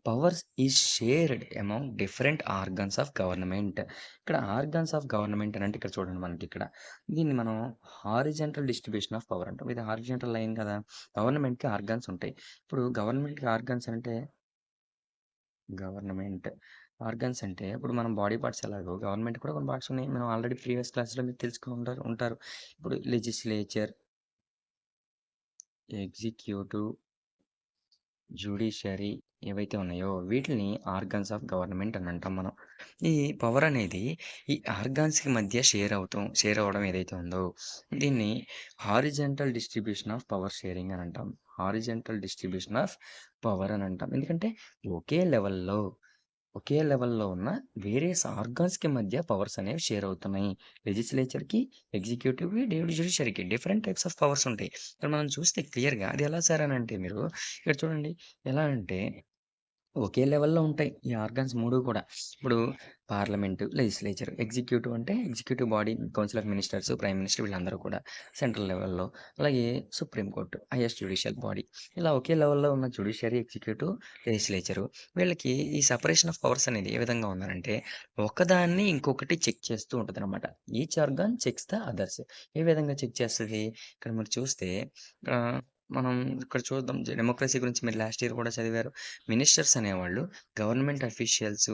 powers is shared among different organs of government. ఇక్కడ ఆర్గన్స్ ఆఫ్ గవర్నమెంట్ అనంటే ఇక్కడ చూడండి మనకిక్కడ. దీన్ని మనం హారిజాంటల్ డిస్ట్రిబ్యూషన్ ఆఫ్ పవర్ అంటాం. ఇది హారిజాంటల్ లైన్ కదా! గవర్నమెంట్‌కి ఆర్గాన్స్ ఉంటాయి. ఇప్పుడు గవర్నమెంట్‌కి ఆర్గాన్స్ అంటే గవర్నమెంట్ ఆర్గాన్స్ అంటే ఇప్పుడు మనం బాడీ పార్ట్స్ ఎలాగో గవర్నమెంట్ కూడా కొన్ని పార్ట్స్ ఉన్నాయి. మనం ఆల్రెడీ ప్రీవియస్ క్లాస్‌లో మీరు తెలుసుకొని ఉంటారు. ఇప్పుడు లెజిస్లేచర్, ఎగ్జిక్యూటివ్, జ్యుడిషియరీ ఏవైతే ఉన్నాయో వీటిని ఆర్గాన్స్ ఆఫ్ గవర్నమెంట్ అని అంటాం మనం. ఈ పవర్ అనేది ఈ ఆర్గాన్స్‌కి మధ్య షేర్ అవ్వడం ఏదైతే ఉందో దీన్ని horizontal distribution of power sharing అని అంటాం. హారిజాంటల్ డిస్ట్రిబ్యూషన్ ఆఫ్ పవర్ అని అంటాం. ఎందుకంటే ఒకే లెవెల్‌లో ఒకే లెవెల్‌లో ఉన్న వేరియస్ ఆర్గాన్స్‌కి మధ్య పవర్స్ అనేవి షేర్ అవుతున్నాయి. లెజిస్లేచర్‌కి, ఎగ్జిక్యూటివ్‌కి, జ్యుడిషియరీకి డిఫరెంట్ టైప్స్ ఆఫ్ పవర్స్ ఉంటాయి. ఇక్కడ మనం చూస్తే క్లియర్‌గా అది ఎలా సార్ అనంటే మీరు ఇక్కడ చూడండి ఎలా అంటే ఒకే లెవెల్‌లో ఉంటాయి. ఈ ఆర్గాన్స్ 3 కూడా. ఇప్పుడు పార్లమెంటు, లెజిస్లేచర్, ఎగ్జిక్యూటివ్ అంటే executive body council of ministers, prime minister వీళ్ళందరూ కూడా సెంట్రల్ లెవెల్‌లో. అలాగే supreme court highest judicial body. ఇలా ఒకే లెవెల్‌లో ఉన్న జ్యుడిషియరీ, ఎగ్జిక్యూటివ్, లెజిస్లేచరు వీళ్ళకి ఈ సెపరేషన్ ఆఫ్ పవర్స్ అనేది ఏ విధంగా ఉందనంటే ఒకదాన్ని ఇంకొకటి చెక్ చేస్తూ ఉంటదనమాట. Each organ checks the others. ఏ విధంగా చెక్ చేస్తది? ఇక్కడ మీరు చూస్తే ఆహ్, మనం ఇక్కడ చూద్దాం డెమోక్రసీ గురించి మీరు లాస్ట్ ఇయర్ కూడా చదివారు. మినిస్టర్స్ అనేవాళ్ళు government officials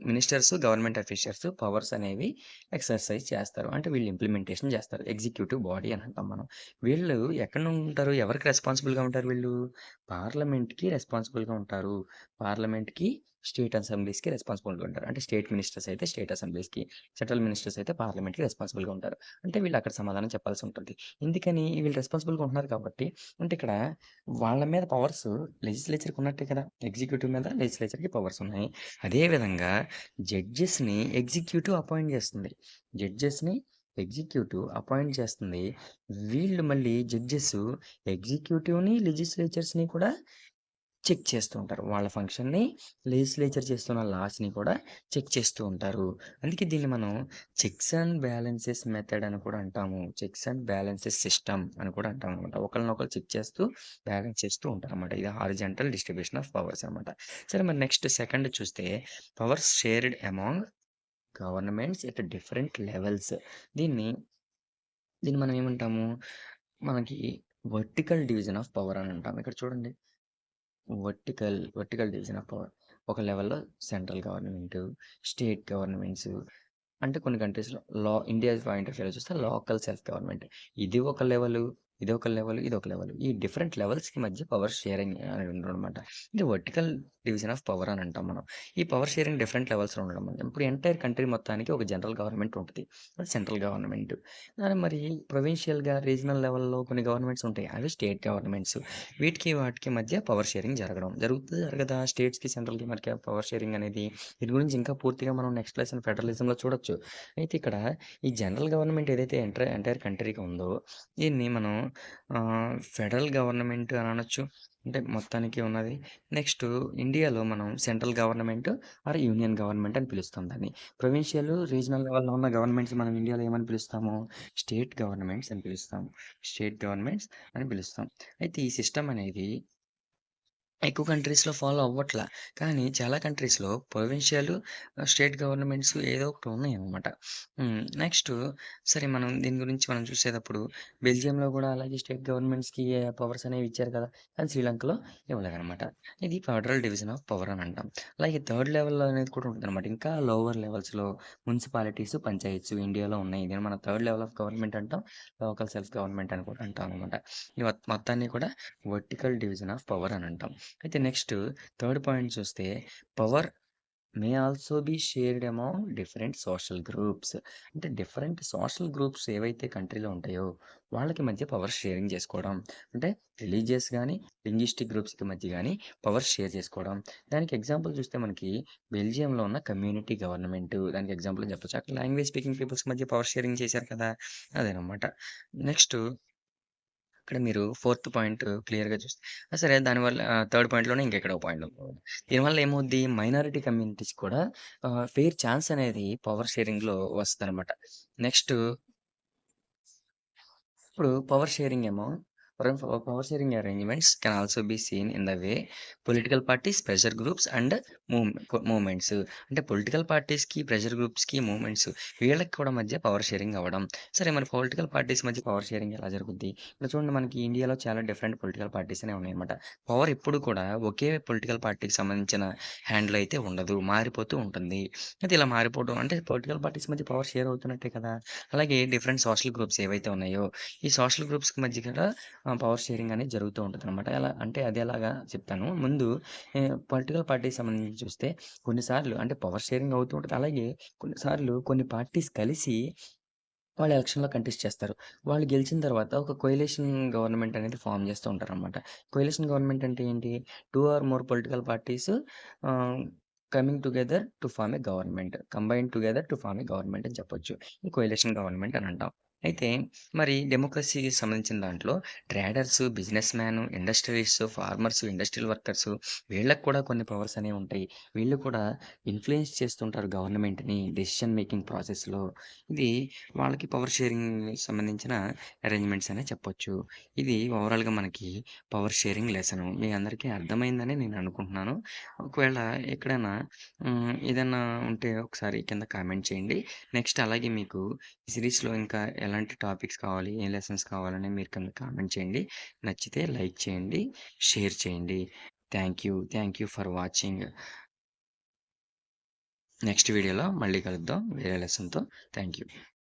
ministers, government officials powers అనేవి ఎక్సర్సైజ్ చేస్తారు. అంటే వీళ్ళు ఇంప్లిమెంటేషన్ చేస్తారు. ఎగ్జిక్యూటివ్ బాడీ అని అంటాం మనం. వీళ్ళు ఎక్కడ నుండి ఉంటారు? ఎవరికి రెస్పాన్సిబుల్‌గా ఉంటారు వీళ్ళు? పార్లమెంట్‌కి రెస్పాన్సిబుల్‌గా ఉంటారు. పార్లమెంట్‌కి, స్టేట్ అసెంబ్లీస్‌కి రెస్పాన్సిబుల్‌గా ఉంటారు. అంటే స్టేట్ మినిస్టర్స్ అయితే స్టేట్ అసెంబ్లీస్‌కి, సెంట్రల్ మినిస్టర్స్ అయితే పార్లమెంట్‌కి రెస్పాన్సిబుల్‌గా ఉంటారు. అంటే వీళ్ళు అక్కడ సమాధానం చెప్పాల్సి ఉంటుంది. ఎందుకని? వీళ్ళు రెస్పాన్సిబుల్‌గా ఉంటున్నారు కాబట్టి. అంటే ఇక్కడ వాళ్ళ మీద పవర్స్ లెజిస్లేచర్‌కి ఉన్నట్టే కదా! ఎగ్జిక్యూటివ్ మీద లెజిస్లేచర్‌కి పవర్స్ ఉన్నాయి. అదే విధంగా జడ్జెస్‌ని ఎగ్జిక్యూటివ్ అపాయింట్ చేస్తుంది. జడ్జెస్‌ని ఎగ్జిక్యూటివ్ అపాయింట్ చేస్తుంది. వీళ్ళు మళ్ళీ జడ్జెస్ ఎగ్జిక్యూటివ్‌ని, లెజిస్లేచర్స్‌ని కూడా చెక్ చేస్తూ ఉంటారు. వాళ్ళ ఫంక్షన్‌ని లెజిస్లేచర్ చేస్తున్న లాస్‌ని కూడా చెక్ చేస్తూ ఉంటారు. అందుకే దీన్ని మనం చెక్స్ అండ్ బ్యాలెన్సెస్ మెథడ్ అని కూడా అంటాము. చెక్స్ అండ్ బ్యాలెన్సెస్ సిస్టమ్ అని కూడా అంటామనమాట. ఒకళ్ళనొకళ్ళు చెక్ చేస్తూ బ్యాలెన్స్ చేస్తూ ఉంటారనమాట. ఇది హారిజాంటల్ డిస్ట్రిబ్యూషన్ ఆఫ్ పవర్స్ అనమాట. సరే మరి నెక్స్ట్ సెకండ్ చూస్తే powers shared among governments at different levels. దీన్ని దీన్ని మనం ఏమంటాము? మనకి వర్టికల్ డివిజన్ ఆఫ్ పవర్ అని అంటాం. ఇక్కడ చూడండి. Vertical division of power. ఒక లెవెల్‌లో సెంట్రల్ గవర్నమెంటు, స్టేట్ గవర్నమెంట్స్ అంటే కొన్ని కంట్రీస్‌లో ఇండియా పాయింట్ ఆఫ్ వ్యూలో చూస్తే లోకల్ సెల్ఫ్ గవర్నమెంట్. ఇది ఒక లెవెలు, ఇదొక లెవెలు, ఇదొక లెవెలు. ఈ డిఫరెంట్ లెవెల్స్‌కి మధ్య పవర్ షేరింగ్ అనేది ఉండదనమాట. ఇది వర్టికల్ డివిజన్ ఆఫ్ పవర్ అని అంటాం మనం. ఈ పవర్ షేరింగ్ డిఫరెంట్ లెవెల్స్‌లో ఉండడం వల్ల ఇప్పుడు ఎంటైర్ కంట్రీ మొత్తానికి ఒక జనరల్ గవర్నమెంట్ ఉంటది. అది సెంట్రల్ గవర్నమెంట్. మరి ప్రొవిన్షియల్‌గా, రీజనల్ లెవెల్‌లో కొన్ని గవర్నమెంట్స్ ఉంటాయి. అవి స్టేట్ గవర్నమెంట్స్. వాటికి మధ్య పవర్ షేరింగ్ జరగడం. జరుగుతదా? జరగదా? స్టేట్స్‌కి, సెంట్రల్‌కి మధ్య పవర్ షేరింగ్ అనేది. దీని గురించి ఇంకా పూర్తిగా మనం నెక్స్ట్ లెసన్ ఫెడరలిజంలో చూడొచ్చు. అయితే ఇక్కడ ఈ జనరల్ గవర్నమెంట్ ఏదైతే ఎంటైర్ కంట్రీకి ఉందో, దీన్ని మనం ఫెడరల్ గవర్నమెంట్ అని అనొచ్చు. అంటే మొత్తానికి ఉన్నది. నెక్స్ట్ ఇండియాలో మనం central government are union government అని పిలుస్తాం దాన్ని. ప్రొవిన్షియల్, రీజనల్ లెవెల్‌లో ఉన్న గవర్నమెంట్స్ మనం ఇండియాలో ఏమని పిలుస్తాము? స్టేట్ గవర్నమెంట్స్ అని పిలుస్తాము. స్టేట్ గవర్నమెంట్స్ అని పిలుస్తాం. అయితే ఈ సిస్టమ్ అనేది ఎక్కువ కంట్రీస్‌లో ఫాలో అవ్వట్ల. కానీ చాలా కంట్రీస్‌లో ప్రొవిన్షియల్, స్టేట్ గవర్నమెంట్స్ ఏదో ఒకటి ఉన్నాయన్నమాట. నెక్స్టు సరే మనం దీని గురించి మనం చూసేటప్పుడు బెల్జియంలో గూడా అలాగే స్టేట్ గవర్నమెంట్స్‌కి పవర్స్ అనేవి ఇచ్చారు కదా! కానీ శ్రీలంకలో ఇవ్వలేదనమాట. ఇది ఫెడరల్ డివిజన్ ఆఫ్ పవర్ అని అంటాం. అలాగే థర్డ్ లెవెల్ అనేది కూడా ఉంటదనమాట. ఇంకా లోవర్ లెవెల్స్‌లో మున్సిపాలిటీస్, పంచాయత్స్ ఇండియాలో ఉన్నాయి. దీన్ని మనం థర్డ్ లెవెల్ ఆఫ్ గవర్నమెంట్ అంటాం. లోకల్ సెల్ఫ్ గవర్నమెంట్ అని కూడా అంటాం అనమాట. ఈ మొత్తాన్ని కూడా వర్టికల్ డివిజన్ ఆఫ్ పవర్ అని అంటాం. అయితే నెక్స్ట్ థర్డ్ పాయింట్ చూస్తే power may also be shared among different social groups. అంటే డిఫరెంట్ సోషల్ గ్రూప్స్ ఏవైతే కంట్రీలో ఉంటాయో వాళ్ళకి మధ్య పవర్ షేరింగ్ చేసుకోవడం. అంటే రిలీజియస్ గానీ, లింగ్విస్టిక్ గ్రూప్స్‌కి మధ్య గానీ పవర్ షేర్ చేసుకోవడం. దానికి ఎగ్జాంపుల్ చూస్తే మనకి బెల్జియంలో ఉన్న కమ్యూనిటీ గవర్నమెంట్ దానికి ఎగ్జాంపుల్ అని చెప్పొచ్చు. అక్కడ లాంగ్వేజ్ స్పీకింగ్ పీపుల్స్ మధ్య పవర్ షేరింగ్ చేశారు కదా! అదేనమాట. నెక్స్ట్ ఇక్కడ మీరు ఫోర్త్ పాయింట్ క్లియర్‌గా చూస్తే సరే దానివల్ల థర్డ్ పాయింట్‌లోనే ఇంకెక్కడో పాయింట్ ఉంది. దీనివల్ల ఏమవుద్ది మైనారిటీ కమ్యూనిటీస్ కూడా ఫెయిర్ ఛాన్స్ అనేది పవర్ షేరింగ్‌లో వస్తదనమాట. నెక్స్ట్ ఇప్పుడు పవర్ షేరింగ్ ఏమో power sharing arrangements can also be seen in the way political parties, pressure groups and movements. అంటే పొలిటికల్ పార్టీస్‌కి, ప్రెషర్ గ్రూప్స్‌కి, మూవ్‌మెంట్స్ వీళ్ళకి కూడా మధ్య పవర్ షేరింగ్ అవ్వడం. సరే మరి పొలిటికల్ పార్టీస్ మధ్య పవర్ షేరింగ్ ఎలా జరుగుద్ది? ఇప్పుడు చూడండి మనకి ఇండియాలో చాలా డిఫరెంట్ పొలిటికల్ పార్టీస్ అనేవి ఉన్నాయన్నమాట. పవర్ ఎప్పుడు కూడా ఒకే పొలిటికల్ పార్టీకి సంబంధించిన హ్యాండ్‌లో అయితే ఉండదు. మారిపోతూ ఉంటుంది. అయితే ఇలా మారిపోవడం అంటే పొలిటికల్ పార్టీస్ మధ్య పవర్ షేర్ అవుతున్నట్టే కదా! అలాగే డిఫరెంట్ సోషల్ గ్రూప్స్ ఏవైతే ఉన్నాయో ఈ సోషల్ గ్రూప్స్‌కి మధ్య కూడా పవర్ షేరింగ్ అనేది జరుగుతూ ఉంటదనమాట. ఎలా అంటే అది ఎలాగా చెప్తాను. ముందు పొలిటికల్ పార్టీకి సంబంధించి చూస్తే కొన్నిసార్లు అంటే పవర్ షేరింగ్ అవుతూ ఉంటది. అలాగే కొన్నిసార్లు కొన్ని పార్టీస్ కలిసి వాళ్ళు ఎలక్షన్‌లో కంటెస్ట్ చేస్తారు. వాళ్ళు గెలిచిన తర్వాత ఒక కొయలిషన్ గవర్నమెంట్ అనేది ఫార్మ్ చేస్తూ ఉంటారనమాట. కొయలిషన్ గవర్నమెంట్ అంటే ఏంటి? 2 or more political parties ah, coming together to form a government. Combined together to form a government అని చెప్పొచ్చు. ఈ కొయలిషన్ గవర్నమెంట్ అని అంటాం. అయితే మరి డెమోక్రసీకి సంబంధించిన దాంట్లో traders, business man, industrialists, farmers, industrial workers వీళ్ళకి కూడా కొన్ని పవర్స్ అనేవి ఉంటాయి. వీళ్ళు కూడా ఇన్‌ఫ్లూయెన్స్ చేస్తుంటారు గవర్నమెంట్‌ని డెసిషన్ మేకింగ్ ప్రాసెస్‌లో. ఇది వాళ్ళకి పవర్ షేరింగ్ సంబంధించిన అరేంజ్‌మెంట్స్ అనే చెప్పొచ్చు. ఇది ఓవరాల్‌గా మనకి పవర్ షేరింగ్ లెసను. మీ అందరికీ అర్థమైందని నేను అనుకుంటున్నాను. ఒకవేళ ఎక్కడైనా ఏదన్నా ఉంటే ఒకసారి కింద కామెంట్ చేయండి. నెక్స్ట్ అలాగే మీకు ఈ సిరీస్‌లో ఇంకా ఎలాంటి టాపిక్స్ కావాలి, ఏ లెసన్స్ కావాలని మీరు కింద కామెంట్ చేయండి. నచ్చితే లైక్ చేయండి, షేర్ చేయండి. Thank you. Thank you for watching. Next వీడియోలో మళ్ళీ కలుద్దాం వేరే లెసన్‌తో. Thank you.